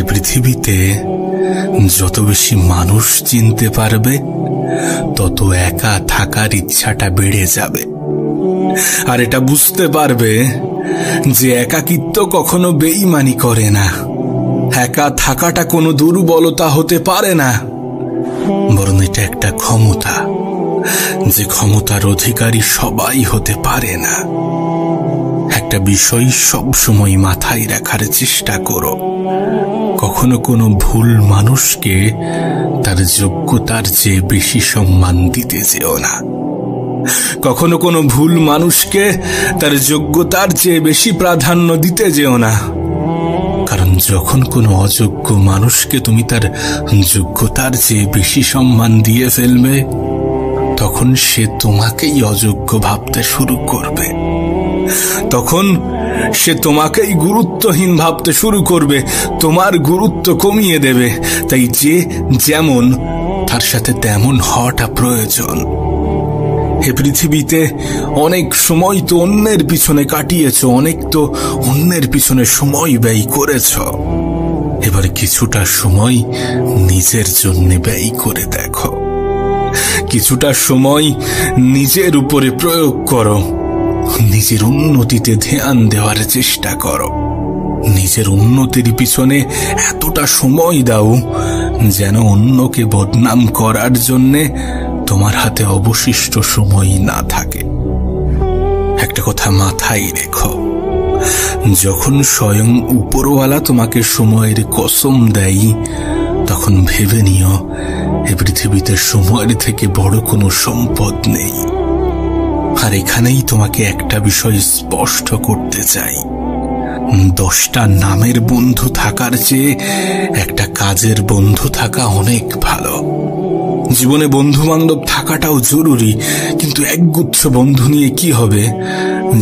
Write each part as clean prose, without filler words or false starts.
পৃথিবীতে যত বেশি মানুষ চিনতে পারবে তত একা থাকার ইচ্ছাটা বেড়ে যাবে। আর এটা বুঝতে পারবে যে একাকিত্ব কখনো বেঈমানি করে না, একা থাকাটা কোনো দুর্বলতা হতে পারে না, বরং এটা একটা ক্ষমতা, যে ক্ষমতার অধিকারী সবাই হতে পারে না। একটা বিষয় সবসময় মাথায় রাখার চেষ্টা করো, কখনো কোনো ভুল মানুষকে তার যোগ্যতার চেয়ে বেশি সম্মান দিতে যেও না। কখনো কোনো ভুল মানুষকে তার যোগ্যতার চেয়ে বেশি প্রাধান্য দিতে যেও না, কারণ যখন কোনো অযোগ্য মানুষকে তুমি তার যোগ্যতার চেয়ে বেশি সম্মান দিয়ে ফেলবে, তখন সে তোমাকেই অযোগ্য ভাবতে শুরু করবে, তখন সে তোমাকেই গুরুত্বহীন ভাবতে শুরু করবে, তোমার গুরুত্ব কমিয়ে দেবে। তাই যে যেমন তার সাথে তেমন হওয়াটা প্রয়োজন। এ পৃথিবীতে অনেক সময় তো অন্যের পিছনে কাটিয়েছ, অনেক তো অন্যের পিছনে সময় ব্যয় করেছ। এবার কিছুটা সময় নিজের জন্য ব্যয় করে দেখো, কিছুটা সময় নিজের উপরে প্রয়োগ করো, নিজের উন্নতিতে ধ্যান দেওয়ার চেষ্টা করো। নিজের উন্নতির পিছনে এতটা সময় দাও যেন অন্যকে বদনাম করার জন্যে তোমার হাতে অবশিষ্ট সময় না থাকে। একটা কথা মাথায় রেখো, যখন স্বয়ং উপরওয়ালা তোমাকে সময়ের কসম দেয়, তখন ভেবে নিও এ পৃথিবীতে সময়ের থেকে বড় কোনো সম্পদ নেই। আর এখানেই তোমাকে একটা বিষয় স্পষ্ট করতে চাই, 10টা নামের বন্ধু থাকার চেয়ে একটা কাজের বন্ধু থাকা অনেক ভালো। জীবনে বন্ধু বান্ধব থাকাটাও জরুরি, কিন্তু একগুচ্ছ বন্ধু নিয়ে কি হবে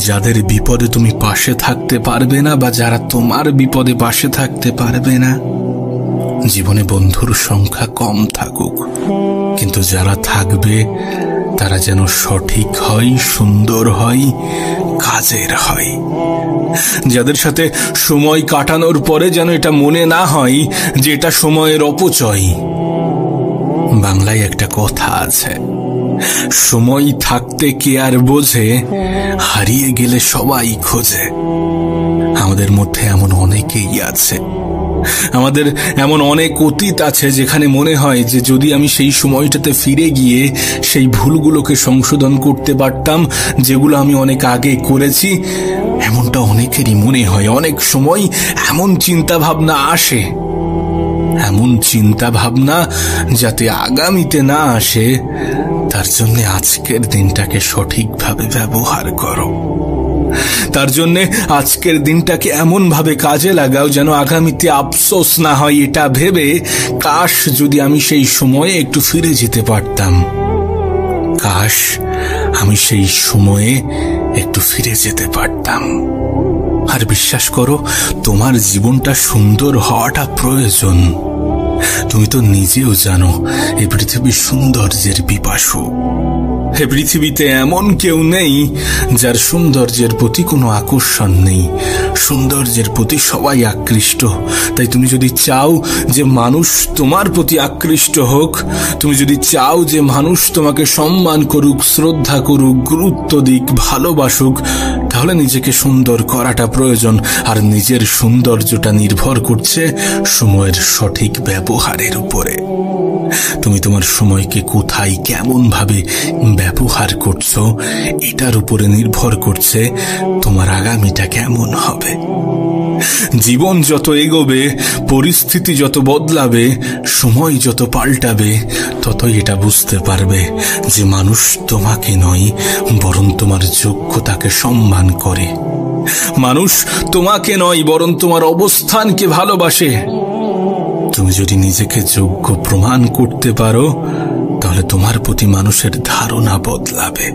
যাদের বিপদে তুমি পাশে থাকতে পারবে না, বা যারা তোমার বিপদে পাশে থাকতে পারবে না। জীবনে বন্ধুর সংখ্যা কম থাকুক, কিন্তু যারা থাকবে তারা যেন সঠিক হয়, সুন্দর হয়, কাজের হয়। যাদের সাথে সময় কাটানোর পরে যেন এটা মনে না হয় যে এটা সময়ের অপচয়। বাংলায় একটা কথা আছে, সময় থাকতে কে আর বোঝে, হারিয়ে গেলে সবাই খোঁজে। আমাদের মধ্যে এমন অনেকেই আছে, আমাদের এমন অনেক অতীত আছে যেখানে মনে হয় যে যদি আমি সেই সময়টাতে ফিরে গিয়ে সেই ভুলগুলোকে সংশোধন করতে পারতাম যেগুলো আমি অনেক আগে করেছি। এমনটা অনেকেরই মনে হয়। অনেক সময় এমন চিন্তা ভাবনা আসে, এমন চিন্তা ভাবনা যাতে আগামীতে না আসে, তার জন্য আজকের দিনটাকে সঠিকভাবে ব্যবহার করো। তার জন্য আজকের দিনটাকে এমন ভাবে কাজে লাগাও যেন আগামীতে আফসোস না হয় এটা ভেবে, কাশ যদি আমি সেই সময়ে একটু ফিরে যেতে পারতাম, কাশ আমি সেই সময়ে একটু ফিরে যেতে পারতাম। আর বিশ্বাস করো, তোমার জীবনটা সুন্দর হওয়াটা প্রয়োজন। তুমি তো নিজেও জানো এই পৃথিবীর সৌন্দর্যের পিপাসু। এ পৃথিবীতে এমন কেউ নেই যার সৌন্দর্যের প্রতি কোনো আকর্ষণ নেই। সৌন্দর্যের প্রতি সবাই আকৃষ্ট। তাই তুমি যদি চাও যে মানুষ তোমার প্রতি আকৃষ্ট হোক, তুমি যদি চাও যে মানুষ তোমাকে সম্মান করুক, শ্রদ্ধা করুক, গুরুত্ব দিক, ভালোবাসুক, তাহলে নিজেকে সুন্দর করাটা প্রয়োজন। আর নিজের সৌন্দর্যটা নির্ভর করছে সময়ের সঠিক ব্যবহারের উপরে। তুমি তোমার সময়কে কোথায় কেমন ভাবে ব্যবহার করছো, এটার উপরে নির্ভর করছে তোমার আগামীটা কেমন হবে। জীবন যত এগোবে, পরিস্থিতি যত বদলাবে, সময় যত পাল্টাবে, ততই এটা বুঝতে পারবে যে মানুষ তোমাকে নয় বরং তোমার যোগ্যতাকে সম্মান করে। মানুষ তোমাকে নয় বরং তোমার অবস্থানকে ভালোবাসে। তুমি যদি নিজেকে যোগ্য প্রমাণ করতে পারো, তাহলে তোমার প্রতি মানুষের ধারণা বদলাবে।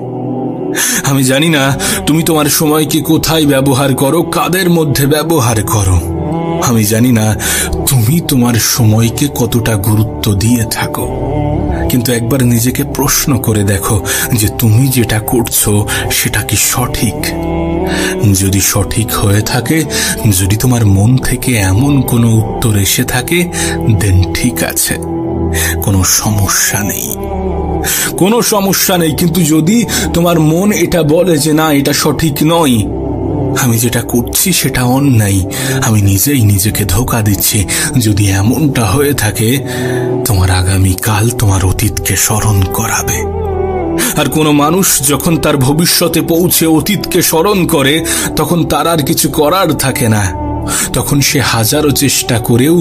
আমি জানি না তুমি তোমার সময়কে কোথায় ব্যবহার করো, কাদের মধ্যে ব্যবহার করো। আমি জানি না তুমি তোমার সময়কে কতটা গুরুত্ব দিয়ে থাকো, কিন্তু একবার নিজেকে প্রশ্ন করে দেখো যে তুমি যেটা করছো সেটা কি সঠিক। যদি সঠিক হয়ে থাকে, যদি তোমার মন থেকে এমন কোনো উত্তর এসে থাকে, দেন ঠিক আছে, কোনো সমস্যা নেই, কোনো সমস্যা নেই। কিন্তু যদি তোমার মন এটা বলে যে না, এটা সঠিক নয়, আমি যেটা করছি সেটা অন্যায়, আমি নিজেই নিজেকে ধোঁকা দিচ্ছি, যদি এমনটা হয়ে থাকে, তোমার আগামীকাল তোমার অতীতকে স্মরণ করাবে। আর কোনো মানুষ যখন তার ভবিষ্যতে পৌঁছে অতীতকে স্মরণ করে, তখন তার আর কিছু করার থাকে না। তখন সে হাজারো চেষ্টা করেও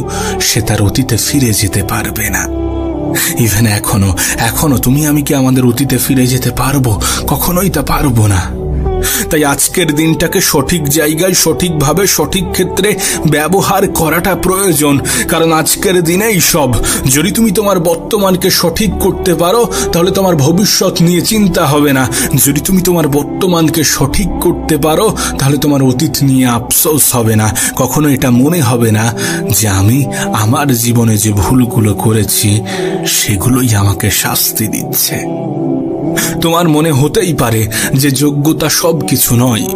সে তার অতীতে ফিরে যেতে পারবে না। ইভেন এখনো তুমি আমি কি আমাদের অতীতে ফিরে যেতে পারবো? কখনোই তা পারবো না। তাই আজকের দিনটাকে সঠিক জায়গায়, সঠিকভাবে, সঠিক ক্ষেত্রে ব্যবহার করাটা প্রয়োজন। কারণ আজকের দিনেই সব। যদি তুমি তোমার বর্তমানকে সঠিক করতে পারো, তাহলে তোমার ভবিষ্যৎ নিয়ে চিন্তা হবে না। যদি তুমি তোমার বর্তমানকে সঠিক করতে পারো, তাহলে তোমার অতীত নিয়ে আফসোস হবে না। কখনো এটা মনে হবে না যে আমি আমার জীবনে যে ভুলগুলো করেছি সেগুলোই আমাকে শাস্তি দিচ্ছে। তোমার মনে হতেই পারে যে যোগ্যতা সবকিছু নয়,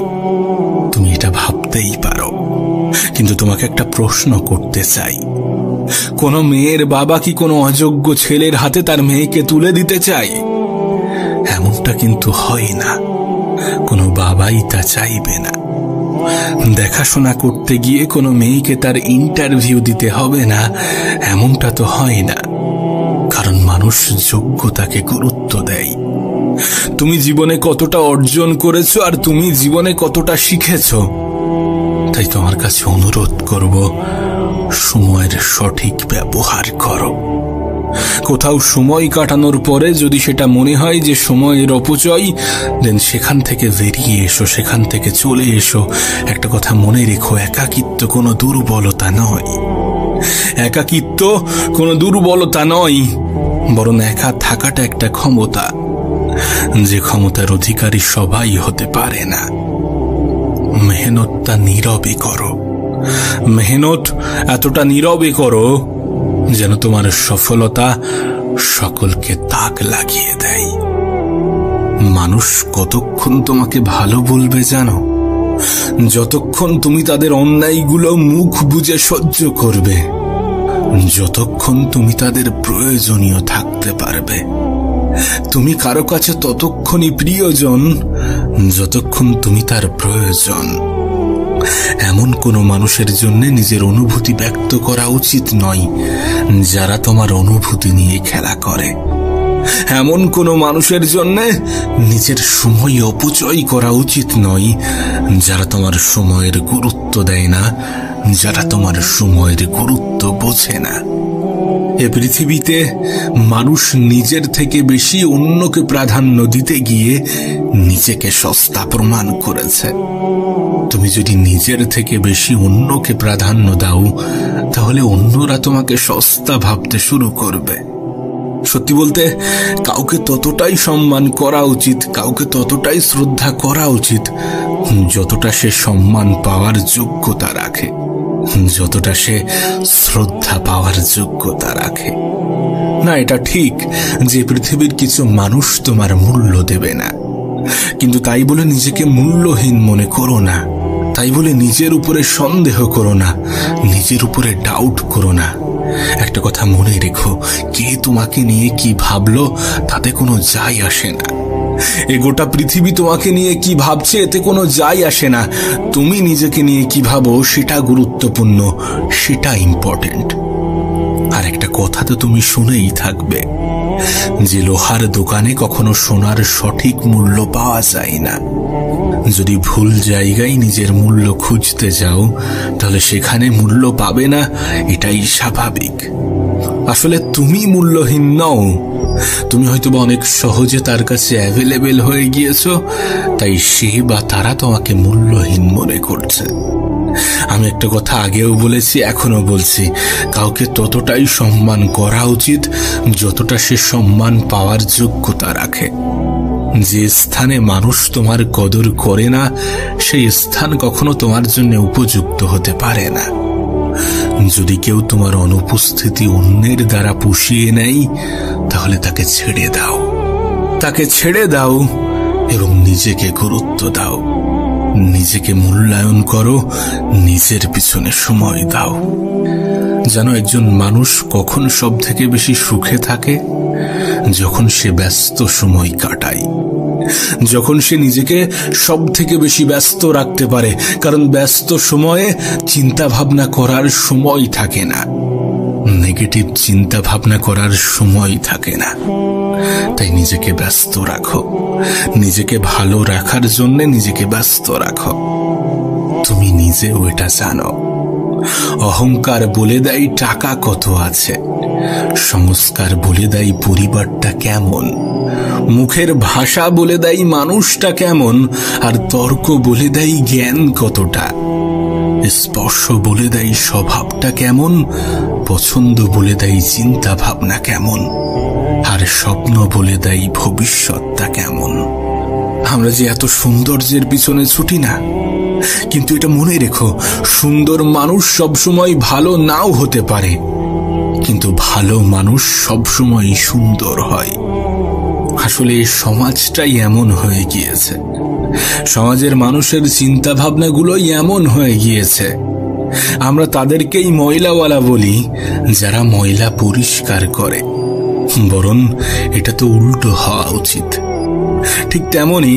তুমি এটা ভাবতেই পারো। কিন্তু তোমাকে একটা প্রশ্ন করতে চাই, কোনো মেয়ের বাবা কি কোনো অযোগ্য ছেলের হাতে তার মেয়েকে তুলে দিতে চায়? এমনটা কিন্তু হয় না, কোনো বাবাই তা চাইবে না। দেখাশোনা করতে গিয়ে কোনো মেয়েকে তার ইন্টারভিউ দিতে হবে না, এমনটা তো হয় না। কারণ মানুষ যোগ্যতাকে গুরুত্ব দেয়। তুমি জীবনে কতটা অর্জন করেছো আর তুমি জীবনে কতটা শিখেছো। তাই তোমার কাছে অনুরোধ করব, সময়ের সঠিক ব্যবহার করো। কোথাও সময় কাটানোর পরে যদি সেটা মনে হয় যে সময়ের অপচয়, দেন সেখান থেকে বেরিয়ে এসো, সেখান থেকে চলে এসো। একটা কথা মনে রেখো, একাকিত্ব কোনো দুর্বলতা নয়। একাকিত্ব কোনো দুর্বলতা নয়, বরং একা থাকাটা একটা ক্ষমতা, যে ক্ষমতার অধিকারী সবাই হতে পারে না। মেহনতটা নীরবে করো, মেহনত এতটা নীরবে করো যেন তোমার সফলতা সকলকে তাক লাগিয়ে দেয়। মানুষ কতক্ষণ তোমাকে ভালো বলবে জানো? যতক্ষণ তুমি তাদের অন্যায়গুলো মুখ বুজে সহ্য করবে, যতক্ষণ তুমি তাদের প্রয়োজনীয় থাকতে পারবে। তুমি কারো কাছে ততক্ষণই প্রিয়জন যতক্ষণ তুমি তার প্রয়োজন। এমন কোনো মানুষের জন্য নিজের অনুভূতি ব্যক্ত করা উচিত নয় যারা তোমার অনুভূতি নিয়ে খেলা করে। এমন কোনো মানুষের জন্য নিজের সময় অপচয় করা উচিত নয় যারা তোমার সময়ের গুরুত্ব দেয় না, যারা তোমার সময়ের গুরুত্ব বোঝে না। এ পৃথিবীতে মানুষ নিজের থেকে বেশি অন্যকে প্রাধান্য দিতে গিয়ে নিজেকে সস্তা প্রমাণ করেছে। তুমি যদি নিজের থেকে বেশি অন্যকে প্রাধান্য দাও, তাহলে অন্যরা তোমাকে সস্তা ভাবতে শুরু করবে। সত্যি বলতে, কাউকে ততটাই সম্মান করা উচিত, কাউকে ততটাই শ্রদ্ধা করা উচিত যতটা সে সম্মান পাওয়ার যোগ্যতা রাখে, যতটা সে শ্রদ্ধা পাওয়ার যোগ্যতা রাখে। না, এটা ঠিক যে পৃথিবীর কিছু মানুষ তোমার মূল্য দেবে না, কিন্তু তাই বলে নিজেকে মূল্যহীন মনে করো না। তাই বলে নিজের উপরে সন্দেহ করো না, নিজের উপরে ডাউট করো না। একটা কথা মনে রেখো, কে তোমাকে নিয়ে কি ভাবলো তাতে কোনো যায় আসে না। এ গোটা পৃথিবী তোমাকে নিয়ে কি ভাবছে এতে কোনো যায় আসে না। তুমি নিজেকে নিয়ে কি ভাবো সেটা গুরুত্বপূর্ণ, সেটা ইম্পর্টেন্ট। আর একটা কথা তো তুমি শুনেই থাকবে যে লোহার দোকানে কখনো সোনার সঠিক মূল্য পাওয়া যায় না। যদি ভুল জায়গায় নিজের মূল্য খুঁজতে যাও, তাহলে সেখানে মূল্য পাবে না, এটাই স্বাভাবিক। আসলে তুমি মূল্যহীন নও, তুমি হয়তো অনেক সহজে তার কাছে অ্যাভেলেবেল হয়ে গিয়েছো, তাই সে বা তারা তোমাকে মূল্যহীন মনে করছে। আমি একটা কথা আগেও বলেছি, এখনো বলছি, কাউকে ততটাই সম্মান করা উচিত যতটা সে সম্মান পাওয়ার যোগ্যতা রাখে। যে স্থানে মানুষ তোমার কদর করে না, সেই স্থান কখনো তোমার জন্য উপযুক্ত হতে পারে না। যদি কেউ তোমার অনুপস্থিতি অন্যের দ্বারা পুষিয়ে নেয়, তাহলে তাকে ছেড়ে দাও, তাকে ছেড়ে দাও এবং নিজেকে গুরুত্ব দাও। নিজেকে মূল্যায়ন করো, নিজের পিছনে সময় দাও। জানো, একজন মানুষ কখন সব থেকে বেশি সুখে থাকে? যখন সে ব্যস্ত সময় কাটায়, যখন সে নিজেকে সব থেকে বেশি ব্যস্ত রাখতে পারে। কারণ ব্যস্ত সময়ে চিন্তা ভাবনা করার সময় থাকে না, নেগেটিভ চিন্তা ভাবনা করার সময় থাকে না। তাই নিজেকে ব্যস্ত রাখো, নিজেকে ভালো রাখার জন্য নিজেকে ব্যস্ত রাখো। তুমি নিজেও এটা জানো। অহংকার বলে দেয় টাকা কত আছে, সংস্কার বলে দেয় পরিবারটা কেমন, মুখের ভাষা বলে দেয় মানুষটা কেমন, আর তর্ক বলে দেয় জ্ঞান কতটা। স্পর্শ বলে দেয় স্বভাবটা কেমন, পছন্দ বলে দেয় চিন্তা ভাবনা কেমন, আর স্বপ্ন বলে দেয় ভবিষ্যৎটা কেমন। আমরা যে এত সৌন্দর্যের পিছনে ছুটি না, কিন্তু এটা মনে রেখো, সুন্দর মানুষ সবসময় ভালো নাও হতে পারে, কিন্তু ভালো মানুষ সবসময় সুন্দর হয়। আসলে এই সমাজটাই এমন হয়ে গিয়েছে, সমাজের মানুষের চিন্তা ভাবনাগুলোই এমন হয়ে গিয়েছে। আমরা তাদেরকেই ময়লাওয়ালা বলি, যারা ময়লা পরিষ্কার করে। বরং এটা তো উল্টো হওয়া উচিত। ঠিক তেমনি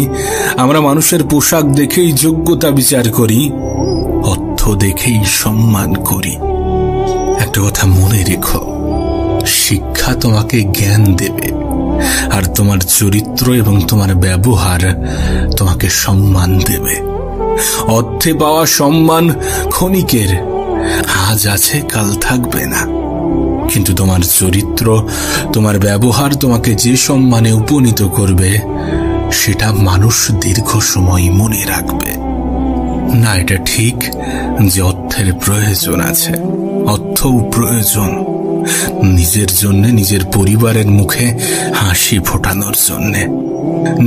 আমরা মানুষের পোশাক দেখেই যোগ্যতা বিচার করি, অর্থ দেখেই সম্মান করি। একটা কথা মনে রেখো, শিক্ষা তোমাকে জ্ঞান দেবে, আর তোমার চরিত্র এবং তোমার ব্যবহার তোমাকে সম্মান দেবে। অর্থে পাওয়া সম্মান ক্ষণিকের, আজ আছে কাল থাকবে না। কিন্তু তোমার চরিত্র, তোমার ব্যবহার তোমাকে যে সম্মানে উপনীত করবে, সেটা মানুষ দীর্ঘ সময় মনে রাখবে। না, এটা ঠিক যে অর্থের প্রয়োজন আছে, অর্থও প্রয়োজন নিজের জন্য, নিজের পরিবারের মুখে হাসি ফোটানোর জন্যে,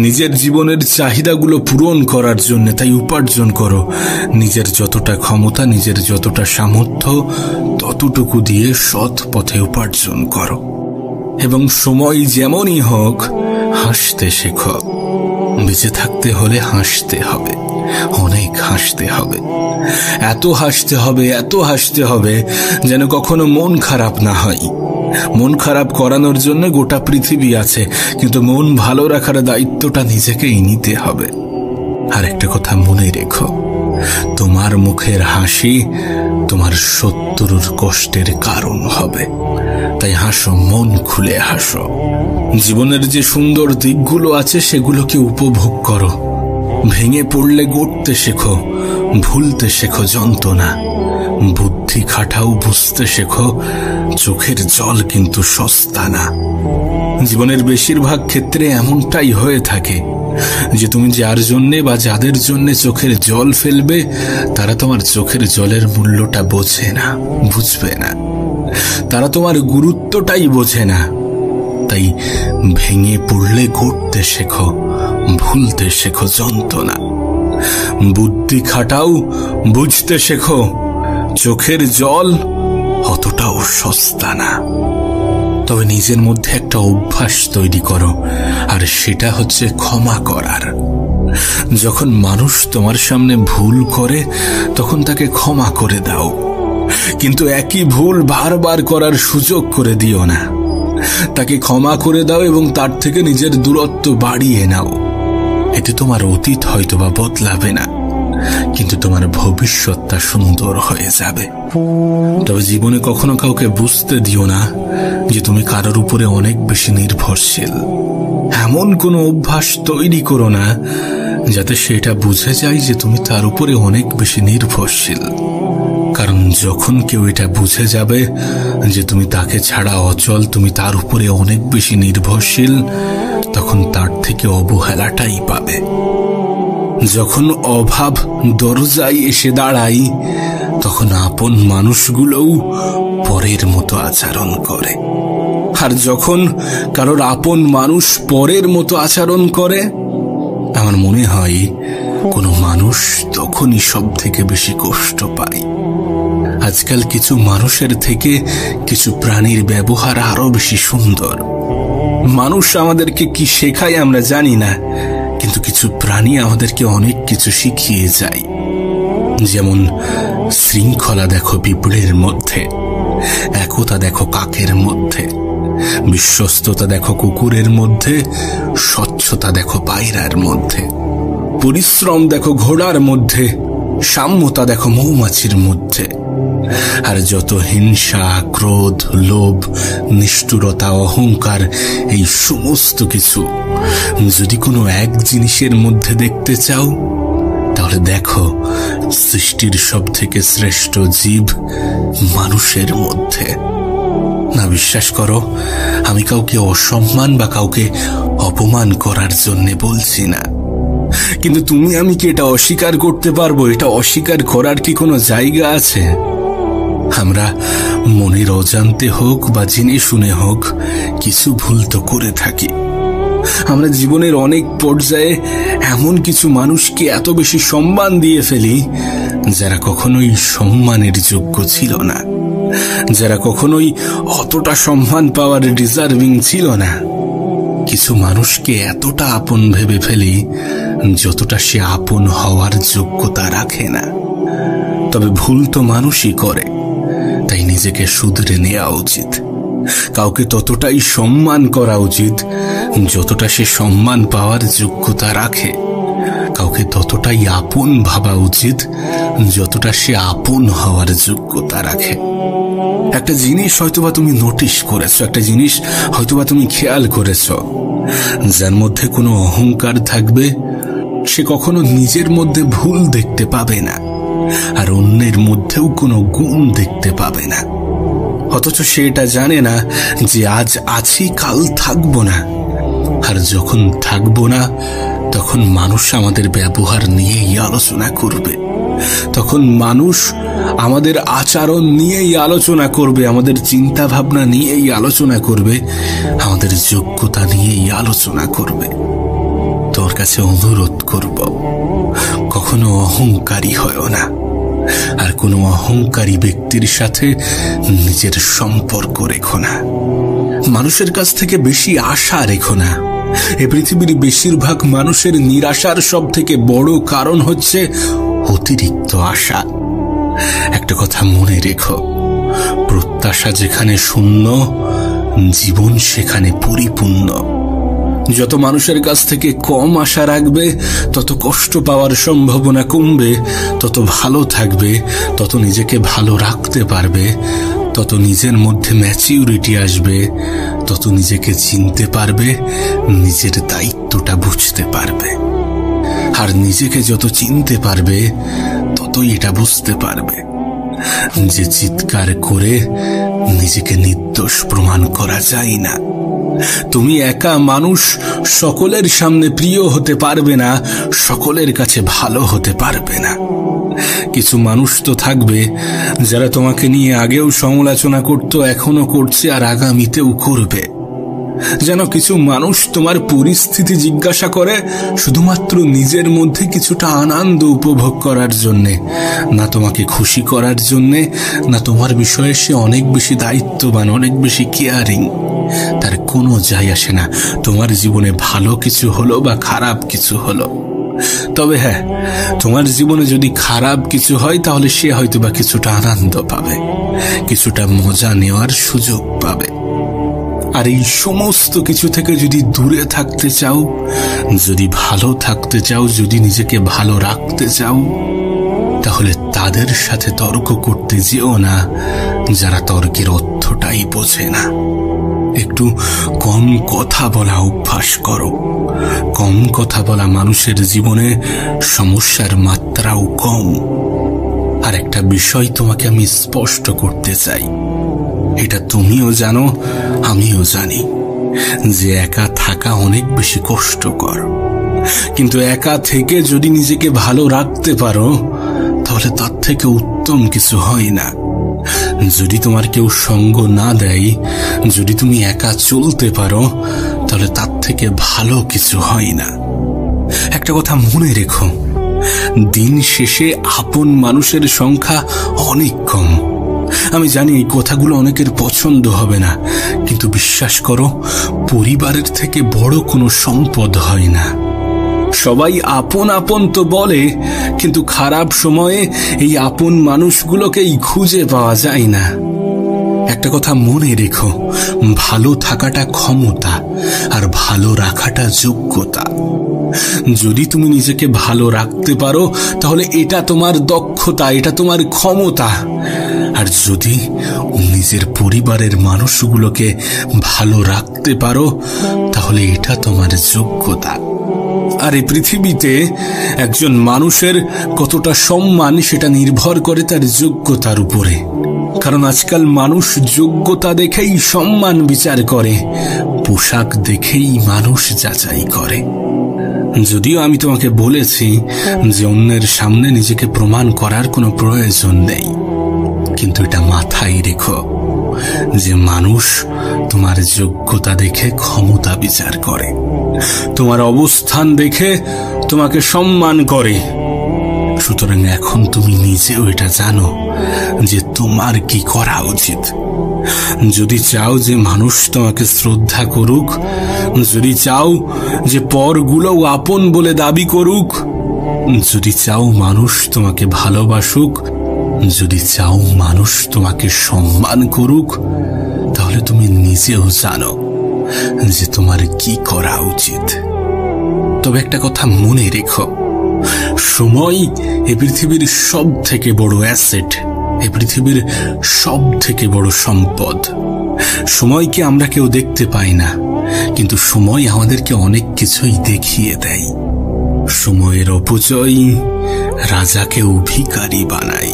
নিজের জীবনের চাহিদাগুলো পূরণ করার জন্য। তাই উপার্জন করো, নিজের যতটা ক্ষমতা, নিজের যতটা সামর্থ্য, ততটুকু দিয়ে সৎ পথে উপার্জন করো। এবং সময় যেমনই হোক, হাসতে শেখো। বেঁচে থাকতে হলে হাসতে হবে, অনেক হাসতে হবে, এত হাসতে হবে, এত হাসতে হবে যেন কখনো মন খারাপ না হয়। মন খারাপ করানোর জন্য গোটা পৃথিবী আছে, কিন্তু মন ভালো রাখার দায়িত্বটা নিজেকেই নিতে হবে। আর একটা কথা মনে রেখো, তোমার মুখের হাসি তোমার শত্রুর কষ্টের কারণ হবে। তাই হাসো, মন খুলে হাসো। জীবনের যে সুন্দর দিকগুলো আছে সেগুলোকে উপভোগ করো। ভেঙে পড়লে গড়তে শেখো, ভুলতে শেখো যন্ত্রণা। বুদ্ধি খাটাও, বুঝতে শেখো চোখের জল কিন্তু সস্তা না। জীবনের বেশিরভাগ ক্ষেত্রে এমনটাই হয়ে থাকে যে তুমি যার জন্যে বা যাদের জন্যে চোখের জল ফেলবে, তারা তোমার চোখের জলের মূল্যটা বোঝে না, বুঝবে না। তারা তোমার গুরুত্বটাই বোঝে না। তাই ভেঙে পড়লে গড়তে শেখো, ভুলতে শেখো যন্ত্রণা। বুদ্ধি খাটাও, বুঝতে শেখো চোখের জল অতটাও সস্তা না। তবে নিজের মধ্যে একটা অভ্যাস তৈরি করো, আর সেটা হচ্ছে ক্ষমা করার। যখন মানুষ তোমার সামনে ভুল করে, তখন তাকে ক্ষমা করে দাও, কিন্তু একই ভুল বারবার করার সুযোগ করে দিও না। তাকে ক্ষমা করে দাও এবং তার থেকে নিজের দূরত্ব বাড়িয়ে নাও। এতে তোমার অতীত হয়তো বা বদলাবে না, কিন্তু তোমার ভবিষ্যৎটা সুন্দর হয়ে যাবে। তবে জীবনে কখনো কাউকে বুঝতে দিও না যে তুমি কারোর উপরে অনেক বেশি নির্ভরশীল। এমন কোনো অভ্যাস তৈরি করো না যাতে সেটা বুঝে যায় যে তুমি তার উপরে অনেক বেশি নির্ভরশীল। কারণ যখন কেউ এটা বুঝে যাবে যে তুমি তাকে ছাড়া অচল, তুমি তার উপরে অনেক বেশি নির্ভরশীল, তখন তার থেকে অবহেলাটাই পাবে। যখন অভাব দরজায় এসে দাঁড়ায়, তখন আপন মানুষগুলোও পরের মতো আচরণ করে। আর যখন কারোর আপন মানুষ পরের মতো আচরণ করে, আমার মনে হয় কোনো মানুষ তখনই সব থেকে বেশি কষ্ট পায়। আজকাল কিছু মানুষের থেকে কিছু প্রাণীর ব্যবহার আরো বেশি সুন্দর। মানুষ আমাদেরকে কি শেখায় আমরা জানি না, কিন্তু কিন্তু কিছু প্রাণী আমাদেরকে অনেক কিছু শিখিয়ে যায়। যেমন শৃঙ্খলা দেখো পিঁপড়ের মধ্যে, একতা দেখো কাকের মধ্যে, বিশ্বস্ততা দেখো কুকুরের মধ্যে, স্বচ্ছতা দেখো পায়রার মধ্যে, পরিশ্রম দেখো ঘোড়ার মধ্যে, সাম্যতা দেখো মৌমাছির মধ্যে। আর যত হিংসা, ক্রোধ, লোভ, নিষ্ঠুরতা, অহংকার, এই সমস্ত কিছু যদি কোনো এক জিনিসের মধ্যে দেখতে চাও, তাহলে দেখো সৃষ্টির সব থেকে শ্রেষ্ঠ জীব মানুষের মধ্যে। না বিশ্বাস করো, আমি কাউকে অসম্মান বা কাউকে অপমান করার জন্য বলছি না, কিন্তু তুমি আমি কি এটা অস্বীকার করতে পারবো? এটা অস্বীকার করার কি কোনো জায়গা আছে? আমরা মনের অজান্তে হোক বা জেনে শুনে হোক কিছু ভুল তো করে থাকি। আমরা জীবনের অনেক পর্যায়ে এমন কিছু মানুষকে এত বেশি সম্মান দিয়ে ফেলি যারা কখনোই সম্মানের যোগ্য ছিল না, যারা কখনোই অতটা সম্মান পাওয়ার ডিজার্ভিং ছিল না। কিছু মানুষকে এতটা আপন ভেবে ফেলি যতটা সে আপন হওয়ার যোগ্যতা রাখে না। তবে ভুল তো মানুষই করে, তাই নিজেকে শুধরে নেওয়া উচিত। কাউকে ততটাই সম্মান করা উচিত যতটা সে সম্মান পাওয়ার যোগ্যতা রাখে। কাউকে ততটাই আপন ভাবা উচিত যতটা সে আপন হওয়ার যোগ্যতা রাখে। একটা জিনিস হয়তোবা তুমি নোটিশ করেছো, একটা জিনিস হয়তোবা তুমি খেয়াল করেছো, যার মধ্যে কোনো অহংকার থাকবে সে কখনো নিজের মধ্যে ভুল দেখতে পাবে না, আর অন্যের মধ্যেও কোনো গুণ দেখতে পাবে না। অথচ সে এটা জানে না যে আজ আছি, কাল থাকবো না। আর যখন থাকবো না, তখন মানুষ আমাদের ব্যবহার নিয়েই আলোচনা করবে, তখন মানুষ আমাদের আচরণ নিয়েই আলোচনা করবে, আমাদের চিন্তা ভাবনা নিয়েই আলোচনা করবে, আমাদের যোগ্যতা নিয়েই আলোচনা করবে। তোর কাছে অনুরোধ করব, কখনো অহংকারী হয় না, আর কোনো অহংকারী ব্যক্তির সাথে নিজের সম্পর্ক রেখো না। মানুষের কাছ থেকে বেশি আশা রেখো না। এ পৃথিবীর বেশিরভাগ মানুষের নিরাশার সব থেকে বড় কারণ হচ্ছে অতিরিক্ত আশা। একটা কথা মনে রেখো, প্রত্যাশা যেখানে শূন্য, জীবন সেখানে পরিপূর্ণ। যত মানুষের কাছ থেকে কম আশা রাখবে, তত কষ্ট পাওয়ার সম্ভাবনা কমবে, তত ভালো থাকবে, তত নিজেকে ভালো রাখতে পারবে, তত নিজের মধ্যে ম্যাচিউরিটি আসবে, তত নিজেকে চিনতে পারবে, নিজের দায়িত্বটা বুঝতে পারবে। আর নিজেকে যত চিনতে পারবে, ততই এটা বুঝতে পারবে যে চিৎকার করে নিজেকে নির্দোষ প্রমাণ করা যায় না। তুমি একা মানুষ, সকলের সামনে প্রিয় হতে পারবে না, সকলের কাছে ভালো হতে পারবে না। কিছু মানুষ তো থাকবে যারা তোমাকে নিয়ে আগেও সমালোচনা করত, এখনো করছে, আর আগামীতেও করবে। যেন কিছু মানুষ তোমার পরিস্থিতি জিজ্ঞাসা করে শুধুমাত্র নিজের মধ্যে কিছুটা আনন্দ উপভোগ করার জন্যে, না তোমাকে খুশি করার জন্যে, না তোমার বিষয়ে সে অনেক বেশি দায়িত্ববান, অনেক বেশি কেয়ারিং। তার কোনো যায় আসে না তোমার জীবনে ভালো কিছু হলো বা খারাপ কিছু হলো। তবে হ্যাঁ, তোমার জীবনে যদি খারাপ কিছু হয়, তাহলে সে হয়তো বা কিছুটা আনন্দ পাবে, কিছুটা মজা নেওয়ার সুযোগ পাবে। আর এই সমস্ত কিছু থেকে যদি দূরে থাকতে চাও, যদি ভালো থাকতে চাও, যদি নিজেকে ভালো রাখতে চাও, তাহলে তাদের সাথে তর্ক করতে যেও না যারা তর্কের অর্থটাই বোঝে না। একটু কম কথা বলা অভ্যাস করো। কম কথা বলা মানুষের জীবনে সমস্যার মাত্রাও কম। আর একটা বিষয় তোমাকে আমি স্পষ্ট করতে চাই, এটা তুমিও জানো, আমিও জানি, যে একা থাকা অনেক বেশি কষ্টকর। কিন্তু একা থেকে যদি নিজেকে ভালো রাখতে পারো, তাহলে তার থেকে উত্তম কিছু হয় না। যদি তোমার কেউ সঙ্গ না দেয়, যদি তুমি একা চলতে পারো, তাহলে তার থেকে ভালো কিছু হয় না। একটা কথা মনে রেখো, দিন শেষে আপন মানুষের সংখ্যা অনেক কম। আমি জানি এই কথাগুলো অনেকের পছন্দ হবে না, কিন্তু বিশ্বাস করো, পরিবারের থেকে বড় কোনো সম্পদ হয় না। সবাই আপন আপন তো বলে, কিন্তু খারাপ সময়ে এই আপন মানুষগুলোকেই খুঁজে পাওয়া যায় না। একটা কথা মনে রেখো, ভালো থাকাটা ক্ষমতা, আর ভালো রাখাটা যোগ্যতা। যদি তুমি নিজেকে ভালো রাখতে পারো তাহলে এটা তোমার দক্ষতা, এটা তোমার ক্ষমতা। আর যদি নিজের পরিবারের মানুষগুলোকে ভালো রাখতে পারো তাহলে এটা তোমার যোগ্যতা। আর এই পৃথিবীতে একজন মানুষের কতটা সম্মান সেটা নির্ভর করে তার যোগ্যতার উপরে। কারণ আজকাল মানুষ যোগ্যতা দেখেই সম্মান বিচার করে, পোশাক দেখেই মানুষ যাচাই করে। যদিও আমি তোমাকে বলেছি যে অন্যের সামনে নিজেকে প্রমাণ করার কোনো প্রয়োজন নেই, কিন্তু এটা মাথায় রেখো যে মানুষ তোমার যোগ্যতা দেখে ক্ষমতা বিচার করে, তোমার অবস্থান দেখে তোমাকে সম্মান করে। সুতরাং এখন তুমি নিজেও এটা জানো যে তোমার কি করা উচিত। যদি চাও যে মানুষ তোমাকে শ্রদ্ধা করুক, যদি চাও যে পরগুলোও আপন বলে দাবি করুক, যদি চাও মানুষ তোমাকে ভালোবাসুক, যদি চাও মানুষ তোমাকে সম্মান করুক, তাহলে তুমি নিজেও জানো যে তোমার কি করা উচিত। তবে একটা কথা মনে রেখো, সময় এই পৃথিবীর সব থেকে বড় অ্যাসেট, এই পৃথিবীর সব থেকে বড় সম্পদ। সময়কে আমরা কেউ দেখতে পাই না, কিন্তু সময় আমাদেরকে অনেক কিছুই দেখিয়ে দেয়। সময়ের অপচয় রাজাকেও ভিখারি বানায়,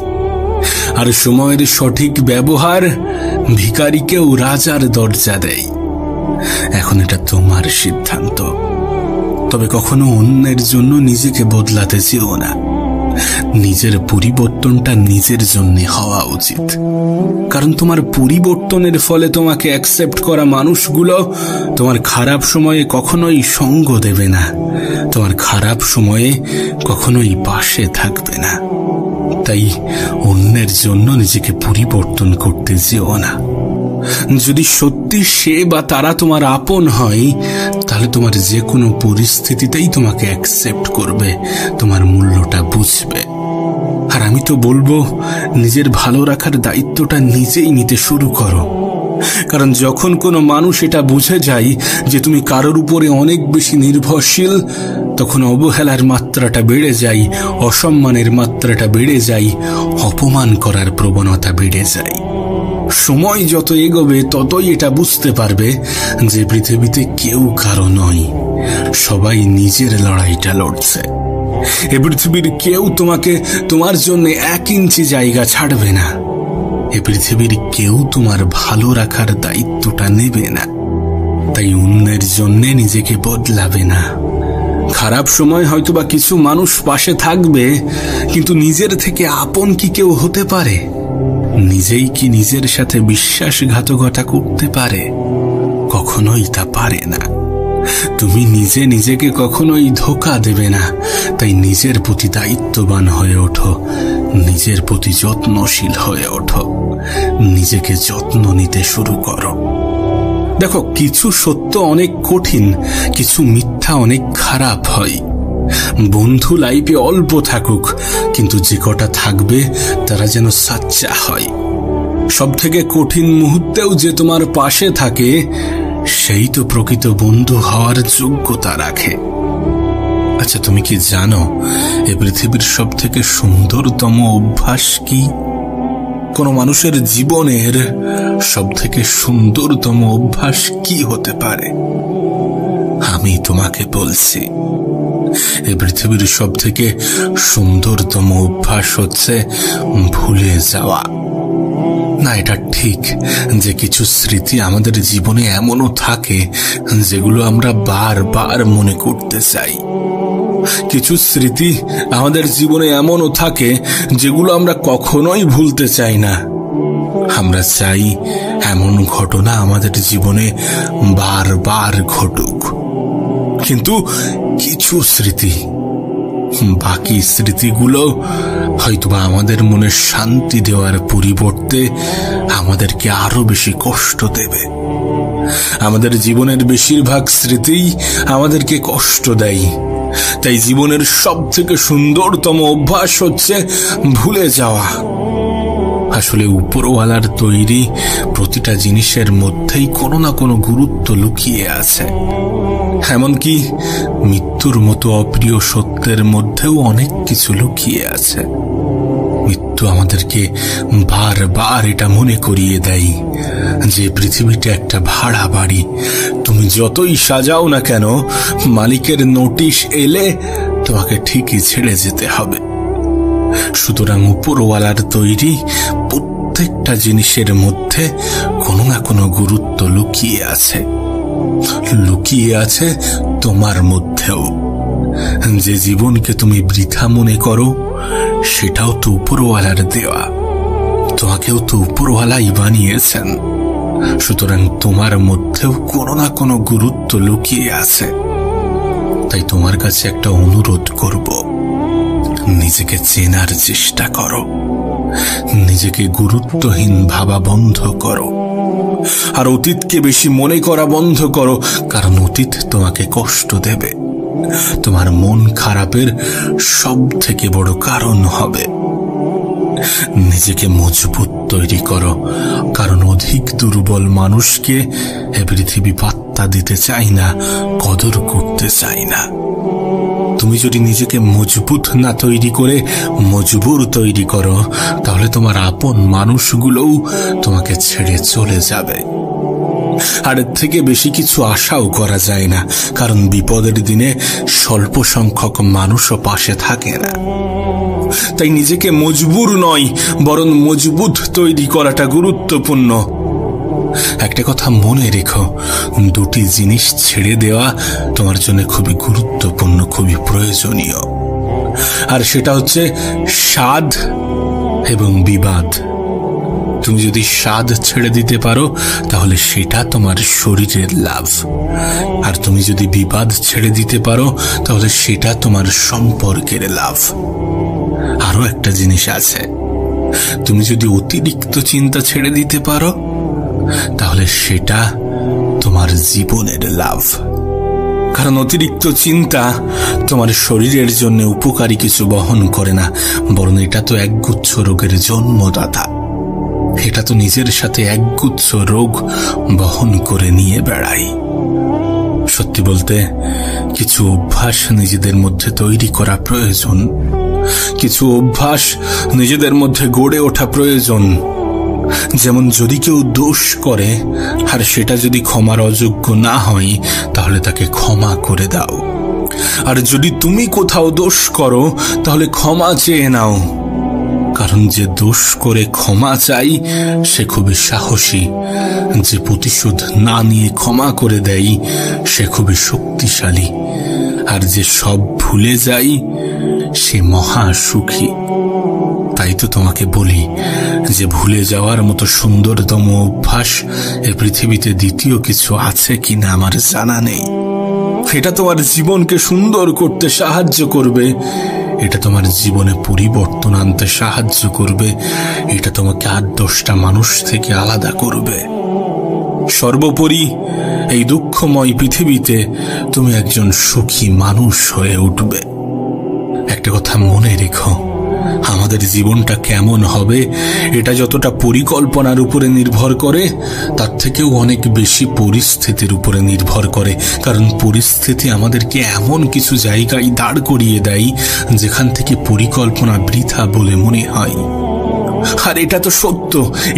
আর সময়ের সঠিক ব্যবহার ভিখারিকেও রাজার দরজা দেয়। এখন এটা তোমার সিদ্ধান্ত। তবে কখনো অন্যের জন্য নিজেকে বদলাতে চেও না। নিজের পরিবর্তনটা নিজের জন্য হওয়া উচিত। কারণ তোমার পরিবর্তনের ফলে তোমাকে অ্যাকসেপ্ট করা মানুষগুলো তোমার খারাপ সময়ে কখনোই সঙ্গ দেবে না, তোমার খারাপ সময়ে কখনোই পাশে থাকবে না। তাই অন্যের জন্য নিজেকে পরিবর্তন করতে যেও না। যদি সত্যি সে বা তারা তোমার আপন হয়, তাহলে তোমার যে কোনো পরিস্থিতিতেই তোমাকে অ্যাকসেপ্ট করবে, তোমার মূল্যটা বুঝবে। আর আমি তো বলবো, নিজের ভালো রাখার দায়িত্বটা নিজেই নিতে শুরু করো। কারণ যখন কোনো মানুষ এটা বুঝে যায় যে তুমি কারোর উপরে অনেক বেশি নির্ভরশীল, তখন অবহেলার মাত্রাটা বেড়ে যায়, অসম্মানের মাত্রাটা বেড়ে যায়, অপমান করার প্রবণতা বেড়ে যায়। সময় যত এগোবে ততই এটা বুঝতে পারবে যে পৃথিবীতে কেউ কারো নয়, সবাই নিজের লড়াইটা লড়ছে। এ পৃথিবীর কেউ তোমাকে তোমার জন্য 1 ইঞ্চি জায়গা ছাড়বে না। এ পৃথিবীর কেউ তোমার ভালো রাখার দায়িত্বটা নেবে না। তাই অন্যের জন্য নিজেকে বদলাবে না। খারাপ সময় হয়তোবা কিছু মানুষ পাশে থাকবে, কিন্তু নিজের থেকে আপন কি কেউ হতে পারে? নিজেই কি নিজের সাথে বিশ্বাসঘাতকতা করতে পারে? কখনোই তা পারে না। তুমি নিজে নিজেকে কখনোই ধোঁকা দেবে না। তাই নিজের প্রতি দায়িত্ববান হয়ে ওঠো, নিজের প্রতি যত্নশীল হয়ে ওঠো, নিজেকে যত্ন নিতে শুরু করো। দেখো, কিছু সত্য অনেক কঠিন, কিছু মিথ্যা অনেক খারাপ হয়। বন্ধু লাইফে অল্প থাকুক, কিন্তু যে কটা থাকবে তারা যেন সাচ্চা হয়। সব থেকে কঠিন মুহূর্তেও যে তোমার পাশে থাকে, সেই তো প্রকৃত বন্ধু হওয়ার যোগ্যতা রাখে। আচ্ছা, তুমি কি জানো এ পৃথিবীর সব থেকে সুন্দরতম অভ্যাস কি? কোন মানুষের জীবনের সব থেকে সুন্দরতম অভ্যাস কি হতে পারে? আমি তোমাকে বলছি, এই পৃথিবীর সব থেকে সুন্দরতম অভ্যাস হচ্ছে ভুলে যাওয়া। না, এটা ঠিক যে কিছু স্মৃতি আমাদের জীবনে এমনও থাকে যেগুলো আমরা বারবার মনে করতে চাই। কিছু স্মৃতি আমাদের জীবনে এমনও থাকে যেগুলো আমরা কখনোই ভুলতে চাই না। আমরা চাই এমন ঘটনা আমাদের জীবনে বারবার ঘটুক। কিন্তু কিছু স্মৃতি, বাকি স্মৃতিগুলো হয়তোবা আমাদের মনে শান্তি দেওয়ার পরিবর্তে আমাদেরকে আরো বেশি কষ্ট দেবে। আমাদের জীবনের বেশিরভাগ স্মৃতিই আমাদেরকে কষ্ট দেয়, তাই জীবনের সব থেকে সুন্দরতম অভ্যাস হচ্ছে ভুলে যাওয়া। আসলে উপরওয়ালার তৈরি প্রতিটা জিনিসের মধ্যেই কোনো না কোনো গুরুত্ব লুকিয়ে আছে। এমনকি মৃত্যুর মতো অপ্রিয় সত্যের মধ্যেও অনেক কিছু লুকিয়ে আছে। মৃত্যু আমাদেরকে বারবার এটা মনে করিয়ে দেয় যে পৃথিবীটা একটা ভাড়া বাড়ি। তুমি যতই সাজাও না কেন, মালিকের নোটিশ এলে তোমাকে ঠিকই ছেড়ে যেতে হবে। সুতরাং উপরওয়ালার তৈরি প্রত্যেকটা জিনিসের মধ্যে কোনো না কোনো গুরুত্ব লুকিয়ে আছে। লুকিয়ে আছে তোমার মধ্যেও। যে জীবনকে তুমি বৃথা মনে করো, সেটাও তো উপরওয়ালার দেওয়া। তোমাকেও তো উপরওয়ালাই বানিয়েছেন। সুতরাং তোমার মধ্যেও কোনো না কোনো গুরুত্ব লুকিয়ে আছে। তাই তোমার কাছে একটা অনুরোধ করব, নিজেকে চেনার চেষ্টা করো। নিজেকে গুরুত্বহীন ভাবা বন্ধ করো। আর অতীতকে বেশি মনে করা বন্ধ করো, কারণ অতীত তোমাকে কষ্ট দেবে। তোমার মন খারাপের সব থেকে বড় কারণ হবে। নিজেকে মজবুত তৈরি করো, কারণ অধিক দুর্বল মানুষকে এ পৃথিবী পাত্তা দিতে চায় না, কদর করতে চায় না। তুমি যদি নিজেকে মজবুত না তৈরি করে মজবুর তৈরি করো, তাহলে তোমার আপন মানুষগুলোও তোমাকে ছেড়ে চলে যাবে। আর এর থেকে বেশি কিছু আশাও করা যায় না, কারণ বিপদের দিনে স্বল্প সংখ্যক মানুষও পাশে থাকে না। তাই নিজেকে মজবুর নয়, বরং মজবুত তৈরি করাটা গুরুত্বপূর্ণ। একটা কথা মনে রেখো, দুটি জিনিস ছেড়ে দেওয়া তোমার জন্য খুবই গুরুত্বপূর্ণ, খুবই প্রয়োজনীয়। আর সেটা হচ্ছে স্বাদ এবং বিবাদ। তুমি যদি স্বাদ ছেড়ে দিতে পারো, তাহলে সেটা তোমার শরীরের লাভ। আর তুমি যদি বিবাদ ছেড়ে দিতে পারো, তাহলে সেটা তোমার সম্পর্কের লাভ। আরো একটা জিনিস আছে, তুমি যদি অতিরিক্ত চিন্তা ছেড়ে দিতে পারো, তাহলে সেটা তোমার জীবনের লাভ। কারণ অতিরিক্ত চিন্তা তোমার শরীরের জন্য উপকারী কিছু বহন করে না, বরং এটা তো একগুচ্ছ রোগের জন্মদাতা। এটা তো নিজের সাথে একগুচ্ছ রোগ বহন করে নিয়ে বেড়ায়। সত্যি বলতে, কিছু অভ্যাস নিজেদের মধ্যে তৈরি করা প্রয়োজন। কিছু অভ্যাস নিজেদের মধ্যে গড়ে ওঠা প্রয়োজন। যেমন যদি কেউ দোষ করে আর সেটা যদি ক্ষমার অযোগ্য না হয়, তাহলে তাকে ক্ষমা করে দাও। আর যদি তুমি কোথাও দোষ করো, তাহলে ক্ষমা চেয়ে নাও। কারণ যে দোষ করে ক্ষমা চাই সে খুবই সাহসী। যে প্রতিশোধ না নিয়ে ক্ষমা করে দেয় সে খুবই শক্তিশালী। আর যে সব ভুলে যায় সে মহা সুখী। তাই তো তোমাকে বলি যে ভুলে যাওয়ার মতো সুন্দরতম অভ্যাস এ পৃথিবীতে দ্বিতীয় কিছু আছে কিনা আমার জানা নেই। এটা তোমার জীবনকে সুন্দর করতে সাহায্য করবে। এটা তোমার জীবনে পরিবর্তন আনতে সাহায্য করবে। এটা তোমাকে 8-10টা মানুষ থেকে আলাদা করবে। সর্বোপরি এই দুঃখময় পৃথিবীতে তুমি একজন সুখী মানুষ হয়ে উঠবে। একটা কথা মনে রেখো, আমাদের জীবনটা কেমন হবে এটা যতটা পরিকল্পনার উপরে নির্ভর করে, তার থেকেও অনেক বেশি পরিস্থিতির উপরে নির্ভর করে। কারণ পরিস্থিতি আমাদেরকে এমন কিছু জায়গায় দাঁড় করিয়ে দেয় যেখান থেকে পরিকল্পনা বৃথা বলে মনে হয়। আর এটা তো সত্য,